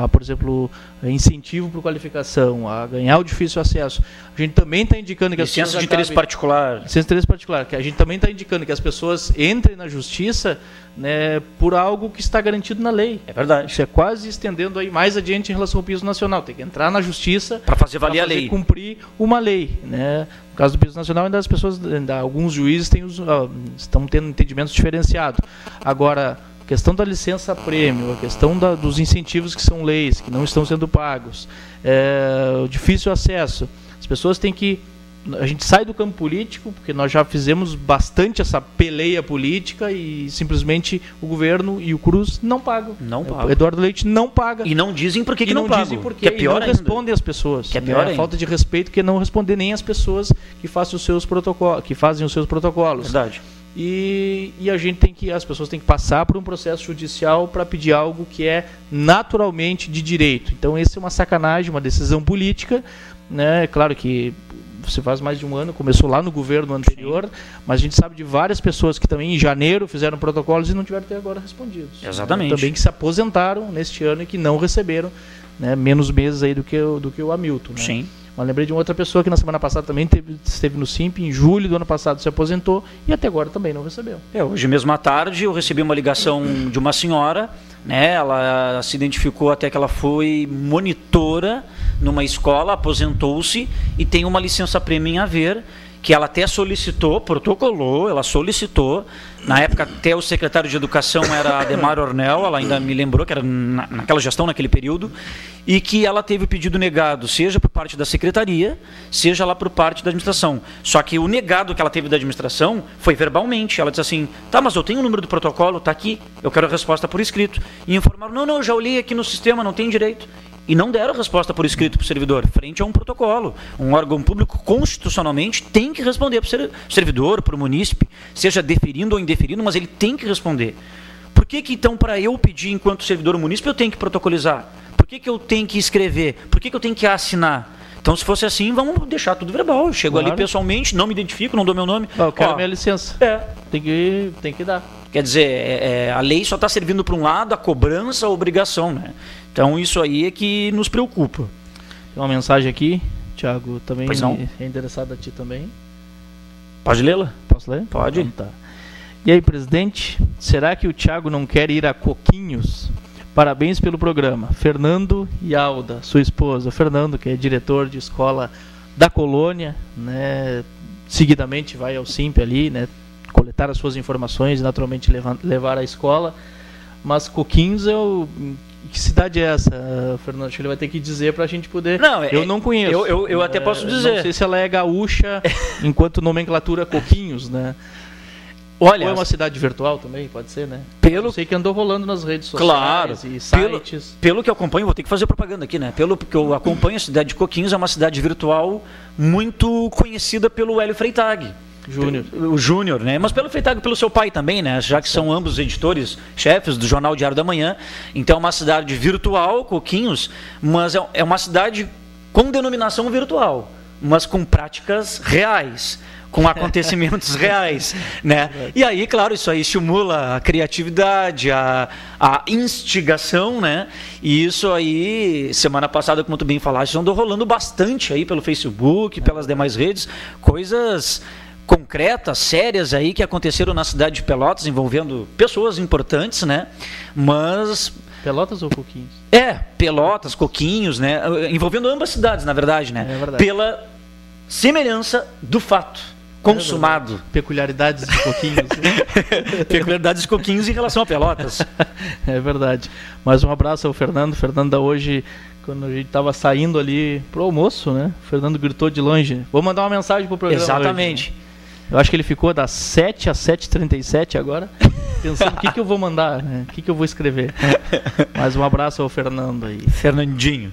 A: por exemplo, incentivo por qualificação, a ganhar o difícil acesso, a gente também está indicando que as pessoas...
B: Licença de interesse particular.
A: Licença de interesse particular, que a gente também está indicando que as pessoas entrem na justiça, né, por algo que está garantido na lei.
B: É verdade.
A: Isso é quase estendendo aí mais adiante em relação ao piso nacional. Tem que entrar na justiça
B: para fazer valer a lei,
A: cumprir uma lei, né? No caso do piso nacional, ainda as pessoas, alguns juízes estão tendo entendimentos diferenciados. Agora, a questão da licença-prêmio, a questão dos incentivos que são leis, que não estão sendo pagos, o difícil acesso. As pessoas têm que a gente sai do campo político, porque nós já fizemos bastante essa peleia política e simplesmente o governo e o Cruz não pagam.
B: Não pagam.
A: O Eduardo Leite não paga.
B: E não dizem por que não pagam.
A: Dizem por quê.
B: Que é pior
A: não respondem as pessoas.
B: Que é pior ainda.
A: A falta de respeito que não responder nem as pessoas que fazem os seus protocolos.
B: Verdade.
A: E as pessoas têm que passar por um processo judicial para pedir algo que é naturalmente de direito. Então, essa é uma sacanagem, uma decisão política, né? Claro que você faz mais de um ano, começou lá no governo anterior, mas a gente sabe de várias pessoas que também em janeiro fizeram protocolos e não tiveram até agora respondidos.
B: Exatamente.
A: Também que se aposentaram neste ano e que não receberam, né, menos meses aí do que o Hamilton. Né?
B: Sim.
A: Mas lembrei de uma outra pessoa que na semana passada também esteve no SIMP, em julho do ano passado se aposentou e até agora também não recebeu.
B: Hoje mesmo à tarde eu recebi uma ligação de uma senhora, né? Ela se identificou até que ela foi monitora numa escola, aposentou-se e tem uma licença-prêmio em haver, que ela até solicitou, protocolou, ela solicitou. Na época até o secretário de Educação era Ademar Ornel, ela ainda me lembrou que era naquela gestão, naquele período, e que ela teve o pedido negado, seja por parte da secretaria, seja lá por parte da administração. Só que o negado que ela teve da administração foi verbalmente. Ela disse assim, tá, mas eu tenho o número do protocolo, tá aqui, eu quero a resposta por escrito. E informaram, não, eu já olhei aqui no sistema, não tem direito. E não deram resposta por escrito para o servidor, frente a um protocolo. Um órgão público constitucionalmente tem que responder para o servidor, para o munícipe, seja deferindo ou indeferindo, mas ele tem que responder. Por que então, para eu pedir enquanto servidor munícipe, eu tenho que protocolizar? Por que eu tenho que escrever? Por que eu tenho que assinar? Então, se fosse assim, vamos deixar tudo verbal. Eu chego ali pessoalmente, não me identifico, não dou meu nome.
A: Eu quero minha licença. Tem que dar.
B: Quer dizer, a lei só está servindo para um lado, a cobrança, a obrigação, né? Então, isso aí é que nos preocupa.
A: Tem uma mensagem aqui, Thiago, também
B: é
A: interessada a ti também.
B: Pode lê-la?
A: Posso ler?
B: Pode.
A: Então, tá. E aí, presidente, será que o Thiago não quer ir a Coquinhos? Parabéns pelo programa. Fernando e Alda, sua esposa. O Fernando, que é diretor de escola da colônia, né? Seguidamente vai ao SIMP ali, né? Coletar as suas informações e naturalmente levar à escola. Mas Coquinhos que cidade é essa, Fernando? Acho que ele vai ter que dizer para a gente poder... eu não conheço.
B: Eu até posso dizer.
A: Não sei se ela é gaúcha, enquanto nomenclatura Coquinhos, né?
B: Olha,
A: ou é uma cidade virtual também, pode ser, né?
B: Eu
A: sei que andou rolando nas redes sociais e sites.
B: Pelo que eu acompanho, vou ter que fazer propaganda aqui, né? Pelo que eu acompanho, a cidade de Coquinhos é uma cidade virtual muito conhecida pelo Hélio Freitag. O Júnior, né? Mas pelo Freitag, pelo seu pai também, né? Já que são ambos editores, chefes do Jornal Diário da Manhã. Então é uma cidade virtual, Coquinhos, mas é uma cidade com denominação virtual, mas com práticas reais, com acontecimentos reais, né? E aí, claro, isso aí estimula a criatividade, a instigação, né? E isso aí, semana passada, como tu bem falaste, andou rolando bastante aí pelo Facebook, pelas demais redes, coisas concretas, sérias aí que aconteceram na cidade de Pelotas, envolvendo pessoas importantes, né? Mas...
A: Pelotas ou Coquinhos?
B: Pelotas, Coquinhos, né? Envolvendo ambas cidades, na verdade, né?
A: É verdade.
B: Pela semelhança do fato consumado.
A: Peculiaridades de Coquinhos. Né?
B: Peculiaridades de Coquinhos em relação a Pelotas.
A: É verdade. Mais um abraço ao Fernando. Fernando, hoje, quando a gente estava saindo ali pro almoço, né? O Fernando gritou de longe. Vou mandar uma mensagem pro programa.
B: Exatamente.
A: Hoje, né? Eu acho que ele ficou das 7 às 7h37 agora, pensando o que eu vou mandar, né? O que eu vou escrever. Mais um abraço ao Fernando aí.
B: Fernandinho.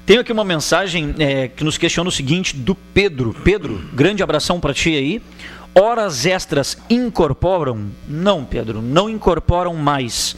B: Tenho aqui uma mensagem que nos questiona o seguinte, do Pedro. Pedro, grande abração para ti aí. Horas extras incorporam? Não, Pedro, não incorporam mais.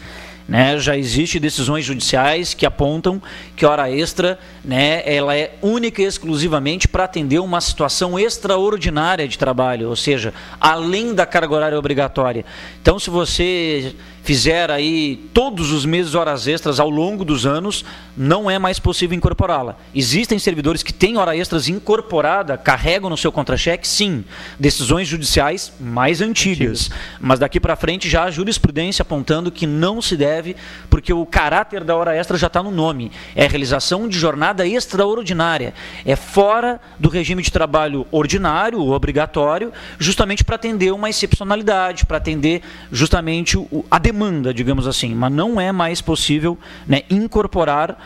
B: Né, já existem decisões judiciais que apontam que a hora extra, né, ela é única e exclusivamente para atender uma situação extraordinária de trabalho, ou seja, além da carga horária obrigatória. Então, se você fizer aí todos os meses horas extras ao longo dos anos, não é mais possível incorporá-la. Existem servidores que têm hora extras incorporada, carregam no seu contra-cheque, sim, decisões judiciais mais antigas. Mas daqui para frente já há jurisprudência apontando que não se deve, porque o caráter da hora extra já está no nome. É a realização de jornada extraordinária. É fora do regime de trabalho ordinário ou obrigatório, justamente para atender uma excepcionalidade, para atender justamente a demanda, digamos assim, mas não é mais possível, né, incorporar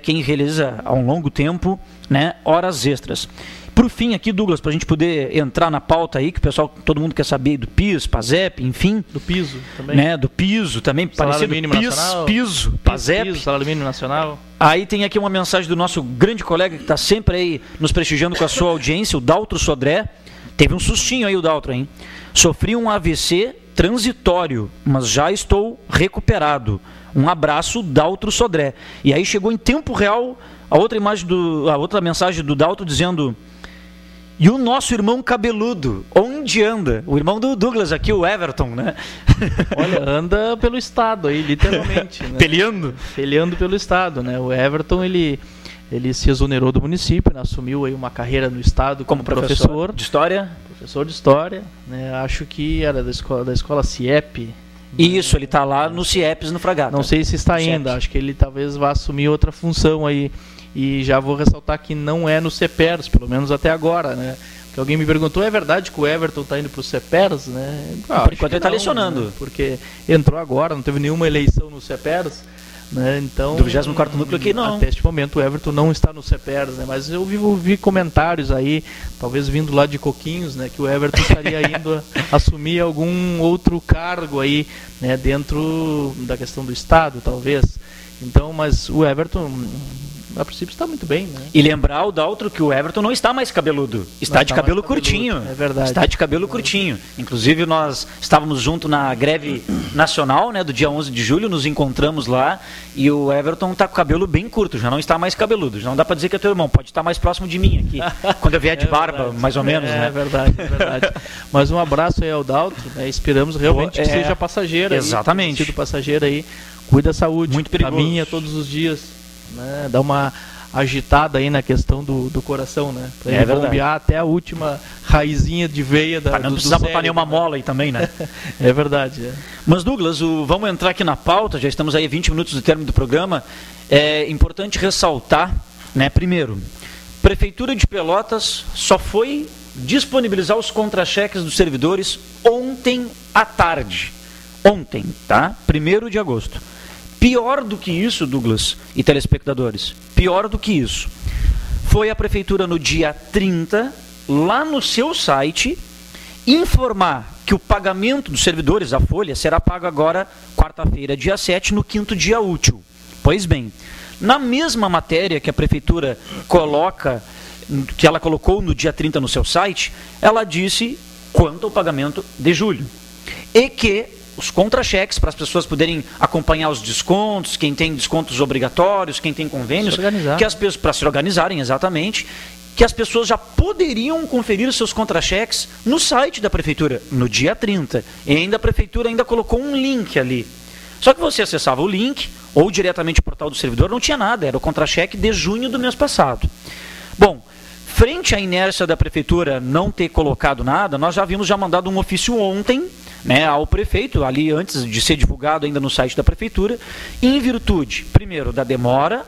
B: quem realiza há um longo tempo, né, horas extras. Por fim aqui, Douglas, para a gente poder entrar na pauta aí, que o pessoal, todo mundo quer saber do PIS, PASEP, enfim.
A: Do piso também.
B: Né, do piso também,
A: Salário
B: parecido,
A: mínimo
B: PIS,
A: nacional.
B: piso, PASEP.
A: Piso, salário mínimo nacional.
B: Aí tem aqui uma mensagem do nosso grande colega que está sempre aí nos prestigiando com a sua audiência, o Daltro Sodré. Teve um sustinho aí o Daltro, hein? Sofri um AVC transitório, mas já estou recuperado. Um abraço, Daltro Sodré. E aí chegou em tempo real a outra mensagem do Daltro dizendo: e o nosso irmão cabeludo, onde anda? O irmão do Douglas aqui, o Everton, né?
A: Olha, anda pelo estado aí, literalmente. Né?
B: Peleando?
A: Peleando pelo estado, né? O Everton, ele se exonerou do município, né? Assumiu aí uma carreira no estado como professor
B: de História.
A: Professor de História, né? Acho que era da escola CIEP.
B: Isso, ele está lá no CIEPs, no Fragata.
A: Não sei se está ainda, acho que ele talvez vá assumir outra função aí. E já vou ressaltar que não é no CEPERS, pelo menos até agora, né? Porque alguém me perguntou, é verdade que o Everton está indo para o CEPERS, né?
B: Por enquanto ele está lecionando.
A: Né? Porque entrou agora, não teve nenhuma eleição no CEPERS, né? Então,
B: do 24º núcleo aqui não.
A: Até este momento o Everton não está no CEPERS, né? Mas eu ouvi comentários aí, talvez vindo lá de Coquinhos, né? Que o Everton estaria indo assumir algum outro cargo aí, né? Dentro da questão do Estado, talvez. Então, mas o Everton, a princípio, está muito bem, né?
B: E lembrar o Daltro que o Everton não está mais cabeludo, está de cabelo curtinho.
A: É verdade.
B: Está de cabelo curtinho. Inclusive, nós estávamos junto na greve nacional, né, do dia 11 de julho, nos encontramos lá, e o Everton está com o cabelo bem curto, já não está mais cabeludo. Já não dá para dizer que é teu irmão, pode estar mais próximo de mim aqui, quando eu vier de barba,
A: verdade.
B: mais ou menos, né?
A: É verdade, é verdade. Mas um abraço aí ao Daltro, né? Esperamos realmente que seja passageiro.
B: Exatamente.
A: Aí, passageiro aí, cuida da saúde.
B: Muito perigoso.
A: Caminha todos os dias, né? Dá uma agitada aí na questão do coração, né? Pra ele bombear até a última raizinha de veia da
B: não precisar botar nenhuma mola aí também, né?
A: É verdade. É.
B: Mas, Douglas, vamos entrar aqui na pauta, já estamos aí a 20 minutos do término do programa. É importante ressaltar, né? Primeiro, Prefeitura de Pelotas só foi disponibilizar os contra-cheques dos servidores ontem à tarde. Ontem, tá? 1º de agosto. Pior do que isso, Douglas e telespectadores, pior do que isso, foi a Prefeitura no dia 30, lá no seu site, informar que o pagamento dos servidores, a folha, será pago agora, quarta-feira, dia 7, no 5º dia útil. Pois bem, na mesma matéria que a Prefeitura coloca, que ela colocou no dia 30 no seu site, ela disse quanto ao pagamento de julho. E que os contra-cheques, para as pessoas poderem acompanhar os descontos, quem tem descontos obrigatórios, quem tem convênios, para se organizarem, exatamente, que as pessoas já poderiam conferir os seus contra-cheques no site da Prefeitura, no dia 30. E ainda a Prefeitura ainda colocou um link ali. Só que você acessava o link, ou diretamente o portal do servidor, não tinha nada, era o contra-cheque de junho do mês passado. Bom, frente à inércia da Prefeitura não ter colocado nada, nós já havíamos mandado um ofício ontem, né, ao prefeito, ali antes de ser divulgado ainda no site da Prefeitura, em virtude, primeiro, da demora,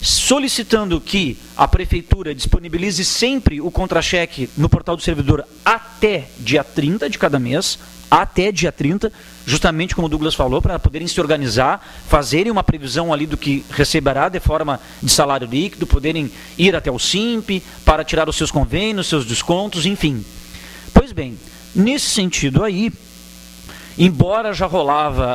B: solicitando que a Prefeitura disponibilize sempre o contra-cheque no portal do servidor até dia 30 de cada mês, até dia 30, justamente como o Douglas falou, para poderem se organizar, fazerem uma previsão ali do que receberá de forma de salário líquido, poderem ir até o SIMP para tirar os seus convênios, seus descontos, enfim. Pois bem, nesse sentido aí, embora já rolava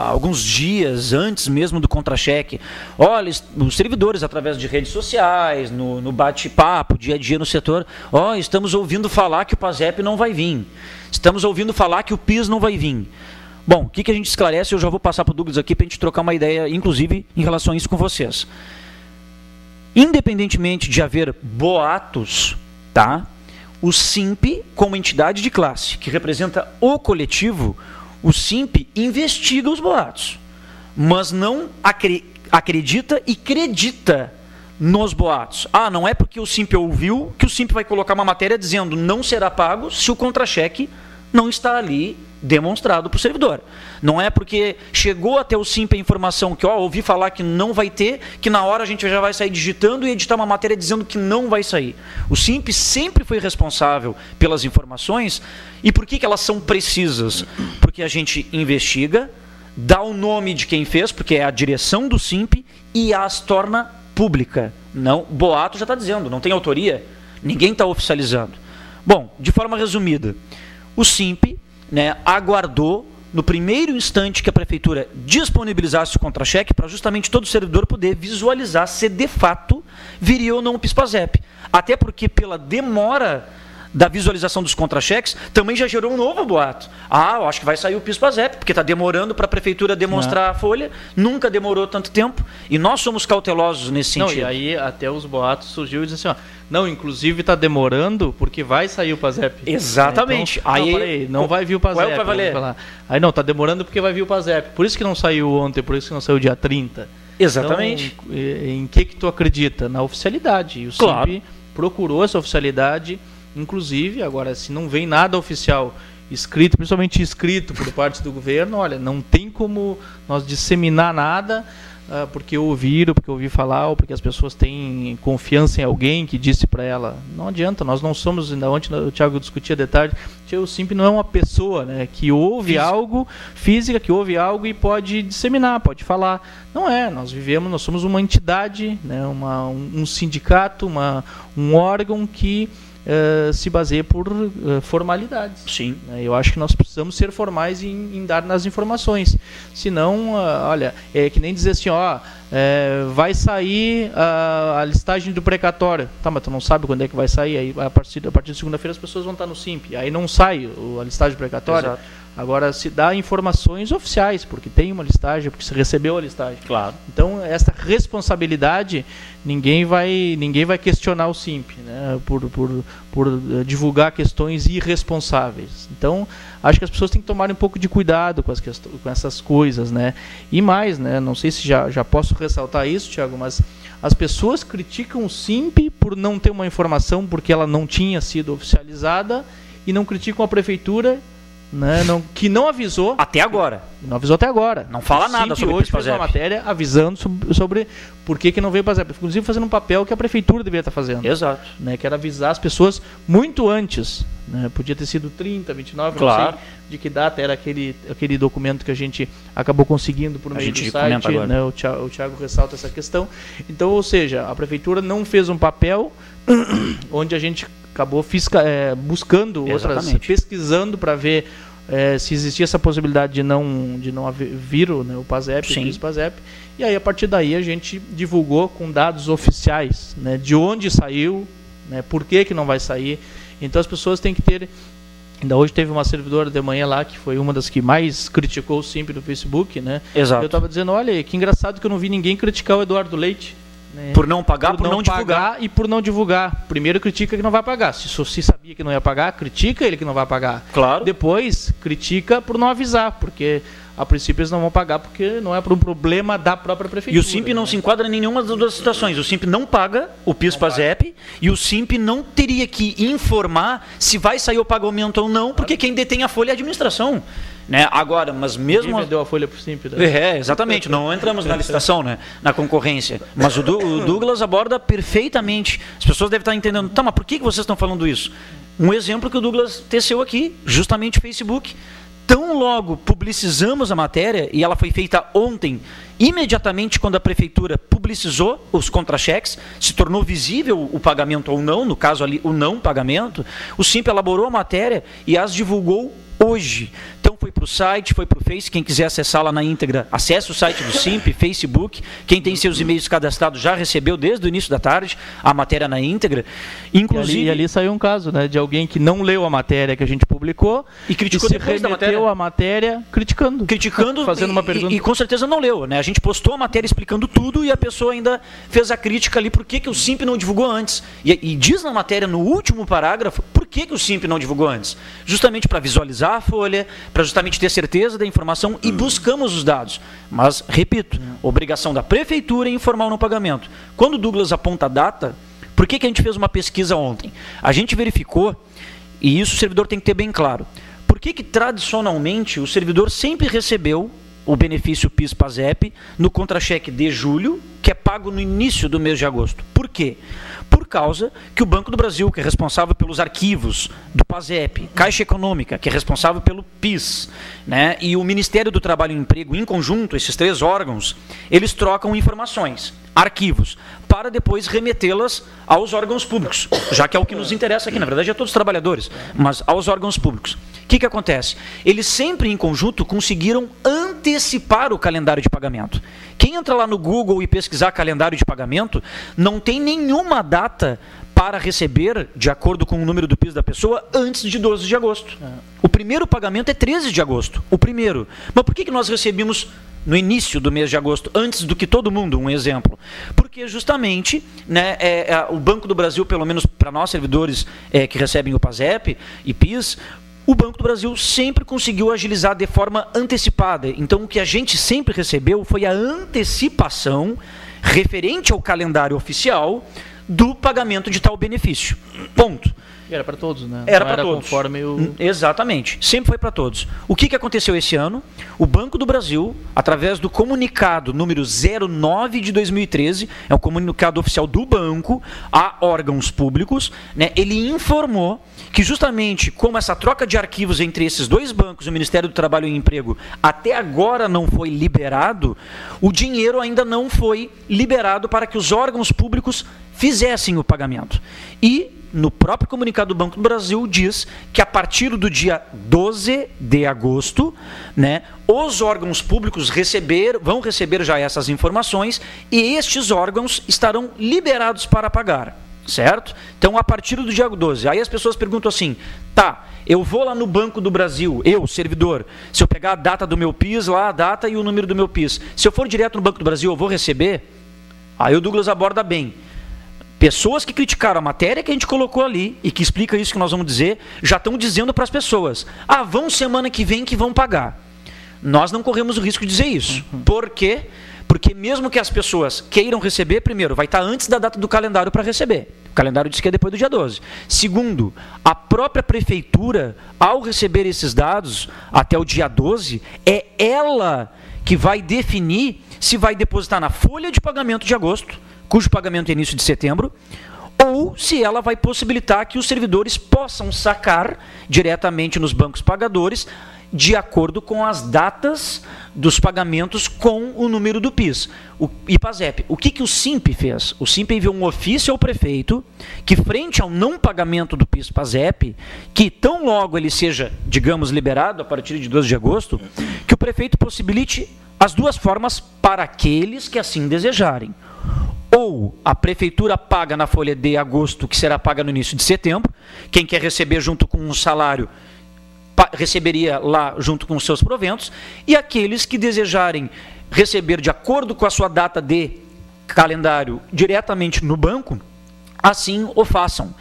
B: alguns dias antes mesmo do contra-cheque, olha, os servidores através de redes sociais, no bate-papo, dia a dia no setor, estamos ouvindo falar que o PASEP não vai vir, estamos ouvindo falar que o PIS não vai vir. Bom, o que a gente esclarece, eu já vou passar para o Douglas aqui para a gente trocar uma ideia, inclusive, em relação a isso com vocês. Independentemente de haver boatos, tá? O SIMP, como entidade de classe, que representa o coletivo, o SIMP investiga os boatos, mas não acredita e acredita nos boatos. Não é porque o SIMP ouviu que o SIMP vai colocar uma matéria dizendo não será pago se o contra-cheque não está ali demonstrado para o servidor. Não é porque chegou até o SIMP a informação que ouvi falar que não vai ter, que na hora a gente já vai sair digitando e editar uma matéria dizendo que não vai sair. O SIMP sempre foi responsável pelas informações. E por que elas são precisas? Porque a gente investiga, dá o nome de quem fez, porque é a direção do SIMP, e as torna pública. Não, boato já está dizendo, não tem autoria. Ninguém está oficializando. Bom, de forma resumida, o SIMP, né, aguardou no primeiro instante que a prefeitura disponibilizasse o contra-cheque para justamente todo servidor poder visualizar se de fato viria ou não o PIS/PASEP. Até porque pela demora da visualização dos contra-cheques, também já gerou um novo boato. Eu acho que vai sair o PIS/PASEP, porque está demorando para a prefeitura demonstrar a folha, nunca demorou tanto tempo, e nós somos cautelosos nesse sentido.
A: E aí até os boatos surgiu e disse assim, não, inclusive está demorando porque vai sair o PASEP.
B: Exatamente.
A: Então, aí, não vai vir o PASEP.
B: Qual vai valer?
A: Aí não, está demorando porque vai vir o PASEP. Por isso que não saiu ontem, por isso que não saiu dia 30.
B: Exatamente.
A: Então, em que tu acredita? Na oficialidade. E o SIMP procurou essa oficialidade. Inclusive, agora, se não vem nada oficial escrito, principalmente escrito por parte do governo, olha, não tem como nós disseminar nada, porque ouviram, porque ouvi falar, ou porque as pessoas têm confiança em alguém que disse para ela. Não adianta, nós não somos, ainda ontem o Thiago discutia de tarde, o SIMP não é uma pessoa, né, que ouve algo, física, que ouve algo e pode disseminar, pode falar. Não é, nós somos uma entidade, né, um sindicato, um órgão que se baseia por formalidades.
B: Sim.
A: Eu acho que nós precisamos ser formais em dar nas informações. Senão, olha, é que nem dizer assim, vai sair a listagem do precatório. Tá, mas tu não sabe quando é que vai sair. Aí, a partir de segunda-feira as pessoas vão estar no SIMP. Aí não sai a listagem do precatório.
B: Exato.
A: Agora se dá informações oficiais, porque tem uma listagem, porque se recebeu a listagem.
B: Claro.
A: Então, essa responsabilidade, ninguém vai questionar o SIMP, né, por divulgar questões irresponsáveis. Então, acho que as pessoas têm que tomar um pouco de cuidado com essas coisas, né? E mais, né, não sei se já posso ressaltar isso, Thiago, mas as pessoas criticam o SIMP por não ter uma informação, porque ela não tinha sido oficializada, e não criticam a prefeitura, né, que não avisou
B: até agora.
A: Não avisou até agora.
B: Não fala nada sobre
A: hoje fez uma matéria avisando sobre por que não veio o PASEP. Inclusive fazendo um papel que a prefeitura deveria estar fazendo.
B: Exato.
A: Né, que era avisar as pessoas muito antes. Né, podia ter sido 30, 29,
B: claro.
A: Não sei de que data era aquele documento que a gente acabou conseguindo por meio do site. Né, o Thiago ressalta essa questão. Então, ou seja, a prefeitura não fez um papel onde a gente acabou buscando outras, pesquisando para ver se existia essa possibilidade de não vir o PASEP, o PIS/PASEP, e aí a partir daí a gente divulgou com dados oficiais, né, de onde saiu, né, por que não vai sair. Então as pessoas têm que ter. Ainda hoje teve uma servidora de manhã lá que foi uma das que mais criticou o SIMP no Facebook, né?
B: Exato.
A: Eu estava dizendo, olha, que engraçado que eu não vi ninguém criticar o Eduardo Leite. Né?
B: Por não pagar, por não divulgar.
A: E por não divulgar. Primeiro critica que não vai pagar. Se sabia que não ia pagar, critica ele que não vai pagar.
B: Claro.
A: Depois critica por não avisar, porque a princípio eles não vão pagar porque não é por um problema da própria prefeitura.
B: E o SIMP não se enquadra em nenhuma das duas situações. O SIMP não paga o PIS/PASEP e o SIMP não teria que informar se vai sair o pagamento ou não, porque quem detém a folha é a administração. Né? Agora, mas mesmo...
A: Quem vendeu a folha pro SIMP, né?
B: Exatamente. Não entramos na licitação, né? Na concorrência. Mas o Douglas aborda perfeitamente. As pessoas devem estar entendendo, tá, mas por que vocês estão falando isso? Um exemplo que o Douglas teceu aqui, justamente o Facebook. Tão logo publicizamos a matéria, e ela foi feita ontem, imediatamente quando a prefeitura publicizou os contra-cheques, se tornou visível o pagamento ou não, no caso ali o não pagamento, o SIMP elaborou a matéria e as divulgou hoje. Então foi para o site, foi para o Face, quem quiser acessar lá na íntegra, acesse o site do SIMP, Facebook, quem tem seus e-mails cadastrados já recebeu desde o início da tarde a matéria na íntegra. Inclusive,
A: e ali saiu um caso, né, de alguém que não leu a matéria que a gente publicou
B: e criticou depois da matéria.
A: A matéria criticando, fazendo uma pergunta.
B: E com certeza não leu, né? A gente postou a matéria explicando tudo e a pessoa ainda fez a crítica ali por que o SIMP não divulgou antes. E diz na matéria, no último parágrafo, por que o SIMP não divulgou antes. Justamente para visualizar a folha, para justamente ter certeza da informação e buscamos os dados. Mas, repito, obrigação da prefeitura é informar o não pagamento. Quando o Douglas aponta a data, por que a gente fez uma pesquisa ontem? A gente verificou, e isso o servidor tem que ter bem claro, por que tradicionalmente o servidor sempre recebeu o benefício PIS/PASEP no contra-cheque de julho, que é pago no início do mês de agosto. Por quê? Por causa que o Banco do Brasil, que é responsável pelos arquivos do PASEP, Caixa Econômica, que é responsável pelo PIS, né, e o Ministério do Trabalho e Emprego, em conjunto, esses três órgãos, eles trocam informações, arquivos, para depois remetê-las aos órgãos públicos, já que é o que nos interessa aqui, na verdade é todos os trabalhadores, mas aos órgãos públicos. O que acontece? Eles sempre em conjunto conseguiram antecipar o calendário de pagamento. Quem entra lá no Google e pesquisar calendário de pagamento, não tem nenhuma data para receber, de acordo com o número do PIS da pessoa, antes de 12 de agosto. O primeiro pagamento é 13 de agosto, o primeiro. Mas por que nós recebemos no início do mês de agosto, antes do que todo mundo, um exemplo? Porque justamente, né, o Banco do Brasil, pelo menos para nós servidores que recebem o PASEP e PIS, o Banco do Brasil sempre conseguiu agilizar de forma antecipada. Então, o que a gente sempre recebeu foi a antecipação referente ao calendário oficial do pagamento de tal benefício. Ponto.
A: E era para todos, né?
B: Era para todos.
A: Conforme o...
B: Exatamente. Sempre foi para todos. O que aconteceu esse ano? O Banco do Brasil, através do comunicado número 09 de 2013, é um comunicado oficial do banco a órgãos públicos, né, ele informou que justamente como essa troca de arquivos entre esses dois bancos, o Ministério do Trabalho e Emprego, até agora não foi liberado, o dinheiro ainda não foi liberado para que os órgãos públicos fizessem o pagamento. E no próprio comunicado do Banco do Brasil diz que a partir do dia 12 de agosto, né, os órgãos públicos vão receber já essas informações e estes órgãos estarão liberados para pagar, certo? Então, a partir do dia 12. Aí as pessoas perguntam assim, tá, eu vou lá no Banco do Brasil, eu, servidor, se eu pegar a data do meu PIS lá, a data e o número do meu PIS, se eu for direto no Banco do Brasil, eu vou receber? Aí o Douglas aborda bem. Pessoas que criticaram a matéria que a gente colocou ali e que explica isso que nós vamos dizer, já estão dizendo para as pessoas, vão semana que vem que vão pagar. Nós não corremos o risco de dizer isso. Por quê? Porque mesmo que as pessoas queiram receber, primeiro, vai estar antes da data do calendário para receber. O calendário diz que é depois do dia 12. Segundo, a própria prefeitura, ao receber esses dados até o dia 12, é ela que vai definir se vai depositar na folha de pagamento de agosto, cujo pagamento é início de setembro, ou se ela vai possibilitar que os servidores possam sacar diretamente nos bancos pagadores de acordo com as datas dos pagamentos com o número do PIS. O IPASEP. O que o SIMP fez? O SIMP enviou um ofício ao prefeito que, frente ao não pagamento do PIS-PASEP, que tão logo ele seja, digamos, liberado a partir de 12 de agosto, que o prefeito possibilite as duas formas para aqueles que assim desejarem. Ou a prefeitura paga na folha de agosto, que será paga no início de setembro. Quem quer receber junto com um salário, receberia lá junto com os seus proventos. E aqueles que desejarem receber de acordo com a sua data de calendário diretamente no banco, assim o façam.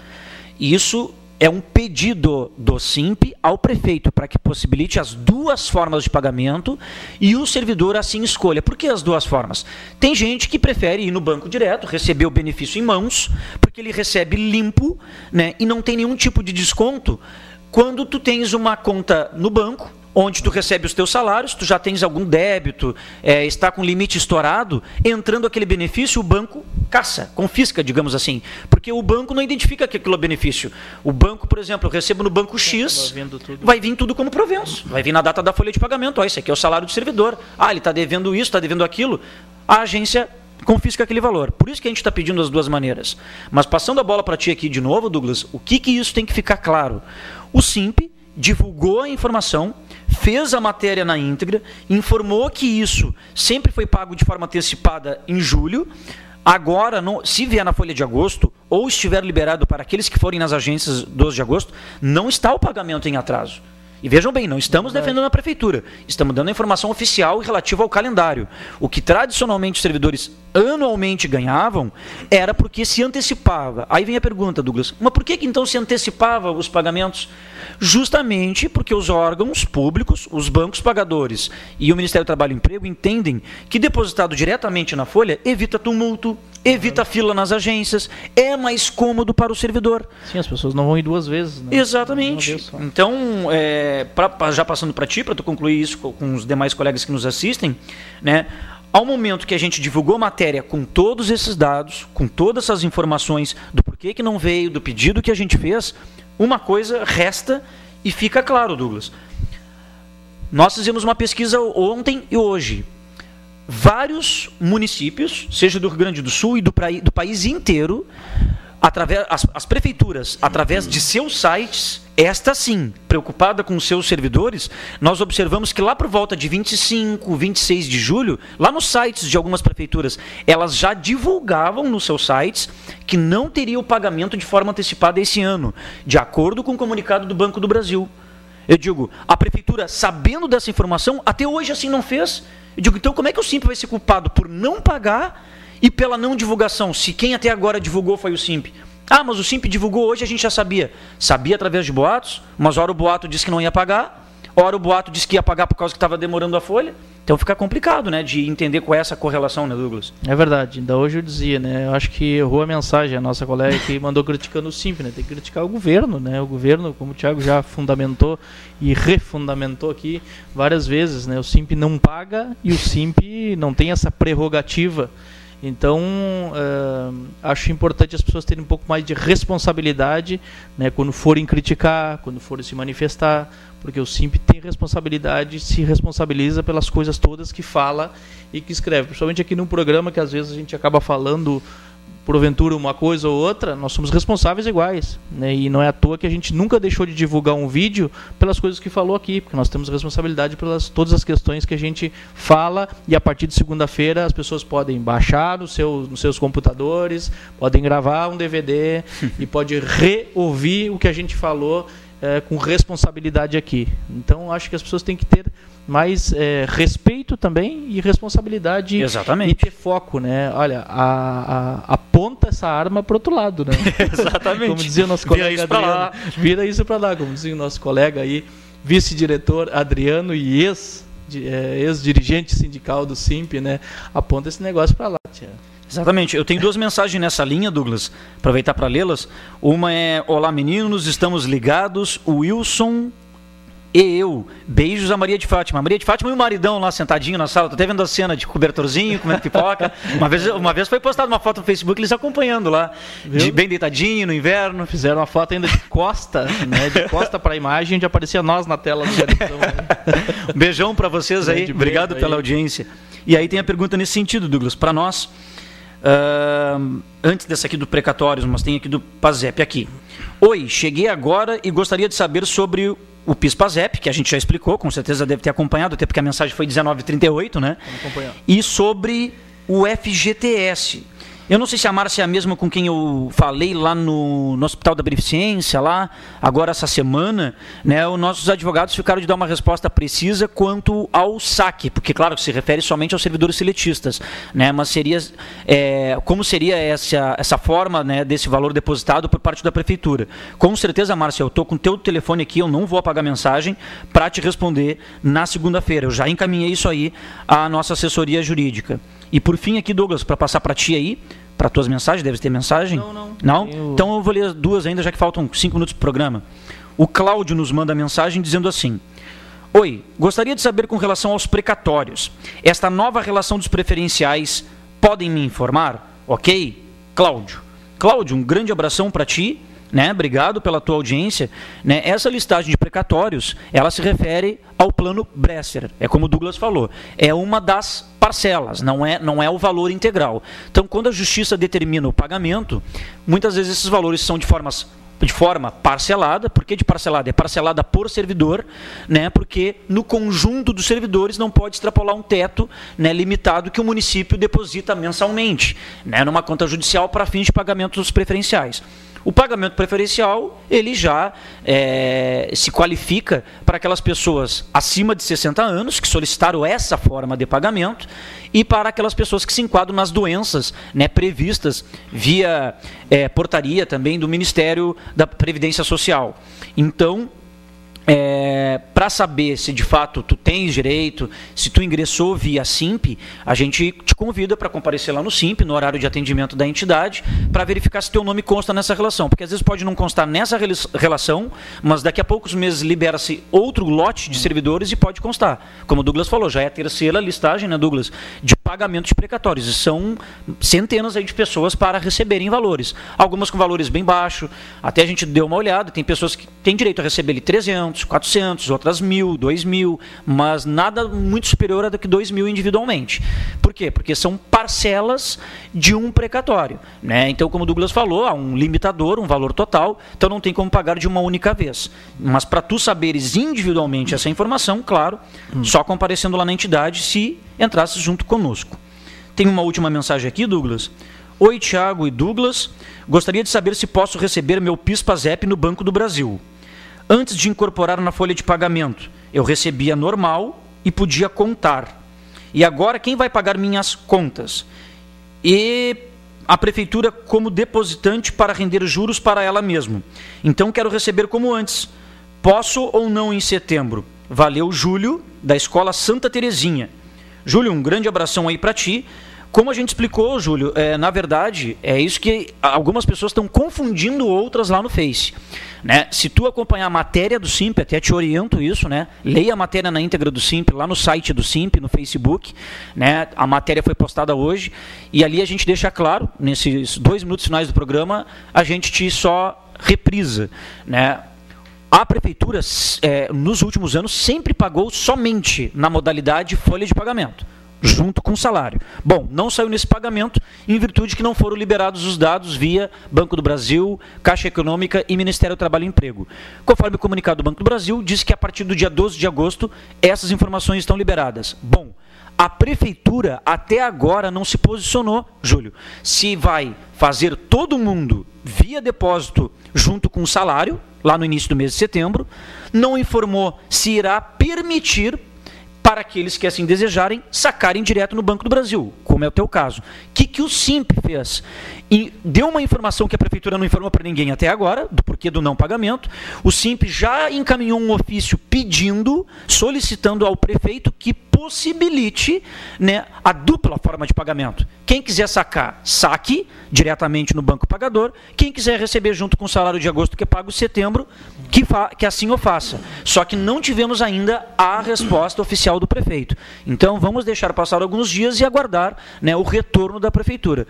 B: Isso é um pedido do SIMP ao prefeito para que possibilite as duas formas de pagamento e o servidor assim escolha. Por que as duas formas? Tem gente que prefere ir no banco direto, receber o benefício em mãos, porque ele recebe limpo, né, e não tem nenhum tipo de desconto. Quando tu tens uma conta no banco, onde tu recebe os teus salários, tu já tens algum débito, está com limite estourado, entrando aquele benefício, o banco caça, confisca, digamos assim. Porque o banco não identifica que aquilo é benefício. O banco, por exemplo, eu recebo no banco X, vai vir tudo como proventos. Vai vir na data da folha de pagamento. Esse aqui é o salário do servidor. Ele está devendo isso, está devendo aquilo. A agência confisca aquele valor. Por isso que a gente está pedindo as duas maneiras. Mas passando a bola para ti aqui de novo, Douglas, o que isso tem que ficar claro? O SIMP divulgou a informação, fez a matéria na íntegra, informou que isso sempre foi pago de forma antecipada em julho. Agora, se vier na folha de agosto, ou estiver liberado para aqueles que forem nas agências 12 de agosto, não está o pagamento em atraso. E vejam bem, não estamos defendendo a prefeitura, estamos dando a informação oficial relativa ao calendário. O que tradicionalmente os servidores anualmente ganhavam era porque se antecipava. Aí vem a pergunta, Douglas, mas por que então se antecipava os pagamentos? Justamente porque os órgãos públicos, os bancos pagadores e o Ministério do Trabalho e Emprego entendem que depositado diretamente na folha evita tumulto, evita fila nas agências, é mais cômodo para o servidor.
A: Sim, as pessoas não vão ir duas vezes, né?
B: Exatamente. Então, já passando para ti, para tu concluir isso com os demais colegas que nos assistem, né? Ao momento que a gente divulgou a matéria com todos esses dados, com todas essas informações do porquê que não veio, do pedido que a gente fez, uma coisa resta e fica claro, Douglas. Nós fizemos uma pesquisa ontem e hoje. vários municípios, seja do Rio Grande do Sul e do país inteiro, as prefeituras, através de seus sites, esta sim, preocupada com os seus servidores, nós observamos que lá por volta de 25, 26 de julho, lá nos sites de algumas prefeituras, elas já divulgavam nos seus sites que não teria o pagamento de forma antecipada esse ano, de acordo com o comunicado do Banco do Brasil. Eu digo, a prefeitura, sabendo dessa informação, até hoje assim não fez. Eu digo, então como é que o SIMP vai ser culpado por não pagar e pela não divulgação, se quem até agora divulgou foi o SIMP? Ah, mas o SIMP divulgou hoje, a gente já sabia. Sabia através de boatos, mas ora o boato disse que não ia pagar, ora o boato disse que ia pagar por causa que estava demorando a folha. Então fica complicado, né, de entender qual é essa correlação, né, Douglas?
A: É verdade, ainda hoje eu dizia, né, eu acho que errou a mensagem, a nossa colega que mandou criticando o SIMP, né, tem que criticar o governo, né, o governo, como o Thiago já fundamentou e refundamentou aqui várias vezes, né, o SIMP não paga e o SIMP não tem essa prerrogativa. Então, acho importante as pessoas terem um pouco mais de responsabilidade, né, quando forem criticar, quando forem se manifestar, porque o SIMP tem responsabilidade, se responsabiliza pelas coisas todas que fala e que escreve. Principalmente aqui num programa que às vezes a gente acaba falando, porventura, uma coisa ou outra, nós somos responsáveis iguais, né? E não é à toa que a gente nunca deixou de divulgar um vídeo pelas coisas que falou aqui, porque nós temos responsabilidade pelas todas as questões que a gente fala, e a partir de segunda-feira as pessoas podem baixar nos seus computadores, podem gravar um DVD e pode reouvir o que a gente falou com responsabilidade aqui. Então, acho que as pessoas têm que ter mais respeito também e responsabilidade.
B: Exatamente.
A: E ter foco, né? Olha, aponta essa arma para o outro lado, né?
B: Exatamente.
A: Como dizia o nosso colega
B: Vira isso para lá.
A: Vira isso para lá, como dizia o nosso colega aí, vice-diretor Adriano e ex-dirigente sindical do SIMP, né? Aponta esse negócio para lá, tia.
B: Exatamente. Eu tenho duas mensagens nessa linha, Douglas, aproveitar para lê-las. Uma é: olá meninos, estamos ligados, o Wilson e eu. Beijos a Maria de Fátima. A Maria de Fátima e o maridão lá sentadinho na sala. Tô até vendo a cena de cobertorzinho, comendo pipoca. Uma vez foi postada uma foto no Facebook, eles acompanhando lá, bem deitadinho no inverno.
A: Fizeram uma foto ainda de costa, né? De costa para a imagem, onde aparecia nós na tela do televisão.
B: Um beijão para vocês aí. Obrigado pela audiência. E aí tem a pergunta nesse sentido, Douglas, para nós. Antes dessa aqui do precatórios, mas tem aqui do PASEP aqui. Oi, cheguei agora e gostaria de saber sobre o PIS-PASEP, que a gente já explicou, com certeza deve ter acompanhado, até porque a mensagem foi 19h38, né? E sobre o FGTS. Eu não sei se a Márcia é a mesma com quem eu falei lá no Hospital da Beneficência, lá, agora essa semana, né, os nossos advogados ficaram de dar uma resposta precisa quanto ao saque, porque, claro, se refere somente aos servidores seletistas, né, mas seria, como seria essa forma, né, desse valor depositado por parte da Prefeitura. Com certeza, Márcia, eu estou com o teu telefone aqui, eu não vou apagar mensagem para te responder na segunda-feira. Eu já encaminhei isso aí à nossa assessoria jurídica. E por fim aqui, Douglas, para passar para ti aí, para tuas mensagens, deve ter mensagem? Não? Então eu vou ler duas ainda, já que faltam 5 minutos do programa. O Cláudio nos manda mensagem dizendo assim: oi, gostaria de saber com relação aos precatórios. Esta nova relação dos preferenciais, podem me informar? Ok? Cláudio, um grande abração para ti. Né? Obrigado pela tua audiência. Né? Essa listagem de precatórios, ela se refere ao plano Bresser. É como o Douglas falou, é uma das parcelas, não é o valor integral. Então, quando a justiça determina o pagamento, muitas vezes esses valores são de forma parcelada. Por que de parcelada? É parcelada por servidor, né? Porque no conjunto dos servidores não pode extrapolar um teto, né, limitado que o município deposita mensalmente, né, numa conta judicial para fins de pagamento dos preferenciais. O pagamento preferencial, ele já se qualifica para aquelas pessoas acima de 60 anos que solicitaram essa forma de pagamento e para aquelas pessoas que se enquadram nas doenças, né, previstas via portaria também do Ministério da Previdência Social. Então, para saber se de fato tu tens direito, se tu ingressou via SIMP, a gente te convida para comparecer lá no SIMP, no horário de atendimento da entidade, para verificar se teu nome consta nessa relação, porque às vezes pode não constar nessa relação, mas daqui a poucos meses libera-se outro lote de servidores e pode constar. Como o Douglas falou, já é a terceira listagem, né, Douglas, de pagamento de precatórios, e são centenas aí de pessoas para receberem valores, algumas com valores bem baixos, até a gente deu uma olhada, tem pessoas que têm direito a receber ali 300, 300, 400, outras 1.000, 2.000, mas nada muito superior a do que 2.000 individualmente. Por quê? Porque são parcelas de um precatório, né? Então, como o Douglas falou, há um limitador, um valor total, então não tem como pagar de uma única vez. Mas para tu saberes individualmente essa informação, claro, só comparecendo lá na entidade se entrasse junto conosco. Tem uma última mensagem aqui, Douglas. Oi, Thiago e Douglas. Gostaria de saber se posso receber meu PIS/PASEP no Banco do Brasil. Antes de incorporar na folha de pagamento, eu recebia normal e podia contar. E agora quem vai pagar minhas contas? E a prefeitura como depositante para render juros para ela mesma. Então quero receber como antes. Posso ou não em setembro? Valeu, Júlio, da Escola Santa Terezinha. Júlio, um grande abração aí para ti. Como a gente explicou, Júlio, na verdade, é isso que algumas pessoas estão confundindo outras lá no Face. Né? Se tu acompanhar a matéria do SIMP, até te oriento isso, né? Leia a matéria na íntegra do SIMP, lá no site do SIMP, no Facebook. Né? A matéria foi postada hoje, e ali a gente deixa claro, nesses 2 minutos finais do programa, a gente te só reprisa. Né? A prefeitura, nos últimos anos, sempre pagou somente na modalidade folha de pagamento, junto com o salário. Bom, não saiu nesse pagamento em virtude que não foram liberados os dados via Banco do Brasil, Caixa Econômica e Ministério do Trabalho e Emprego. Conforme o comunicado do Banco do Brasil, diz que a partir do dia 12 de agosto essas informações estão liberadas. Bom, a prefeitura até agora não se posicionou, Júlio, se vai fazer todo mundo via depósito junto com o salário, lá no início do mês de setembro, não informou se irá permitir para aqueles que assim desejarem sacarem direto no Banco do Brasil, como é o teu caso. O que o SIMP fez? E deu uma informação que a prefeitura não informou para ninguém até agora, do porquê do não pagamento. O SIMP já encaminhou um ofício pedindo, solicitando ao prefeito que possibilite, né, a dupla forma de pagamento. Quem quiser sacar, saque diretamente no banco pagador. Quem quiser receber junto com o salário de agosto que é pago setembro, que assim o faça. Só que não tivemos ainda a resposta oficial do prefeito. Então vamos deixar passar alguns dias e aguardar, né, o retorno da prefeitura.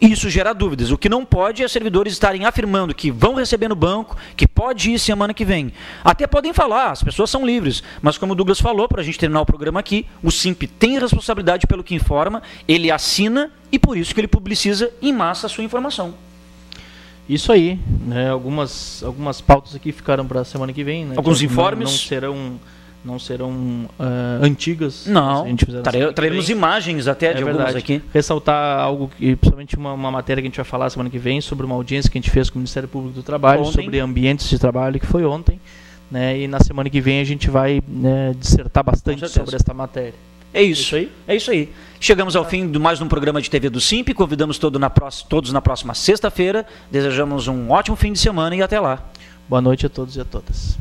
B: Isso gera dúvidas. O que não pode é servidores estarem afirmando que vão receber no banco, que pode ir semana que vem. Até podem falar, as pessoas são livres. Mas como o Douglas falou, para a gente terminar o programa aqui, o SIMP tem responsabilidade pelo que informa, ele assina e por isso que ele publiciza em massa a sua informação.
A: Isso aí. Né, algumas pautas aqui ficaram para a semana que vem. Né,
B: alguns informes.
A: Não serão antigas.
B: Não, traremos imagens até de algumas aqui.
A: Ressaltar algo, principalmente uma matéria que a gente vai falar semana que vem, sobre uma audiência que a gente fez com o Ministério Público do Trabalho, sobre ambientes de trabalho, que foi ontem. Né, e na semana que vem a gente vai, né, dissertar bastante sobre esta matéria.
B: É isso aí. É isso aí. Chegamos ao fim de mais um programa de TV do SIMP. Convidamos todos na próxima sexta-feira. Desejamos um ótimo fim de semana e até lá.
A: Boa noite a todos e a todas.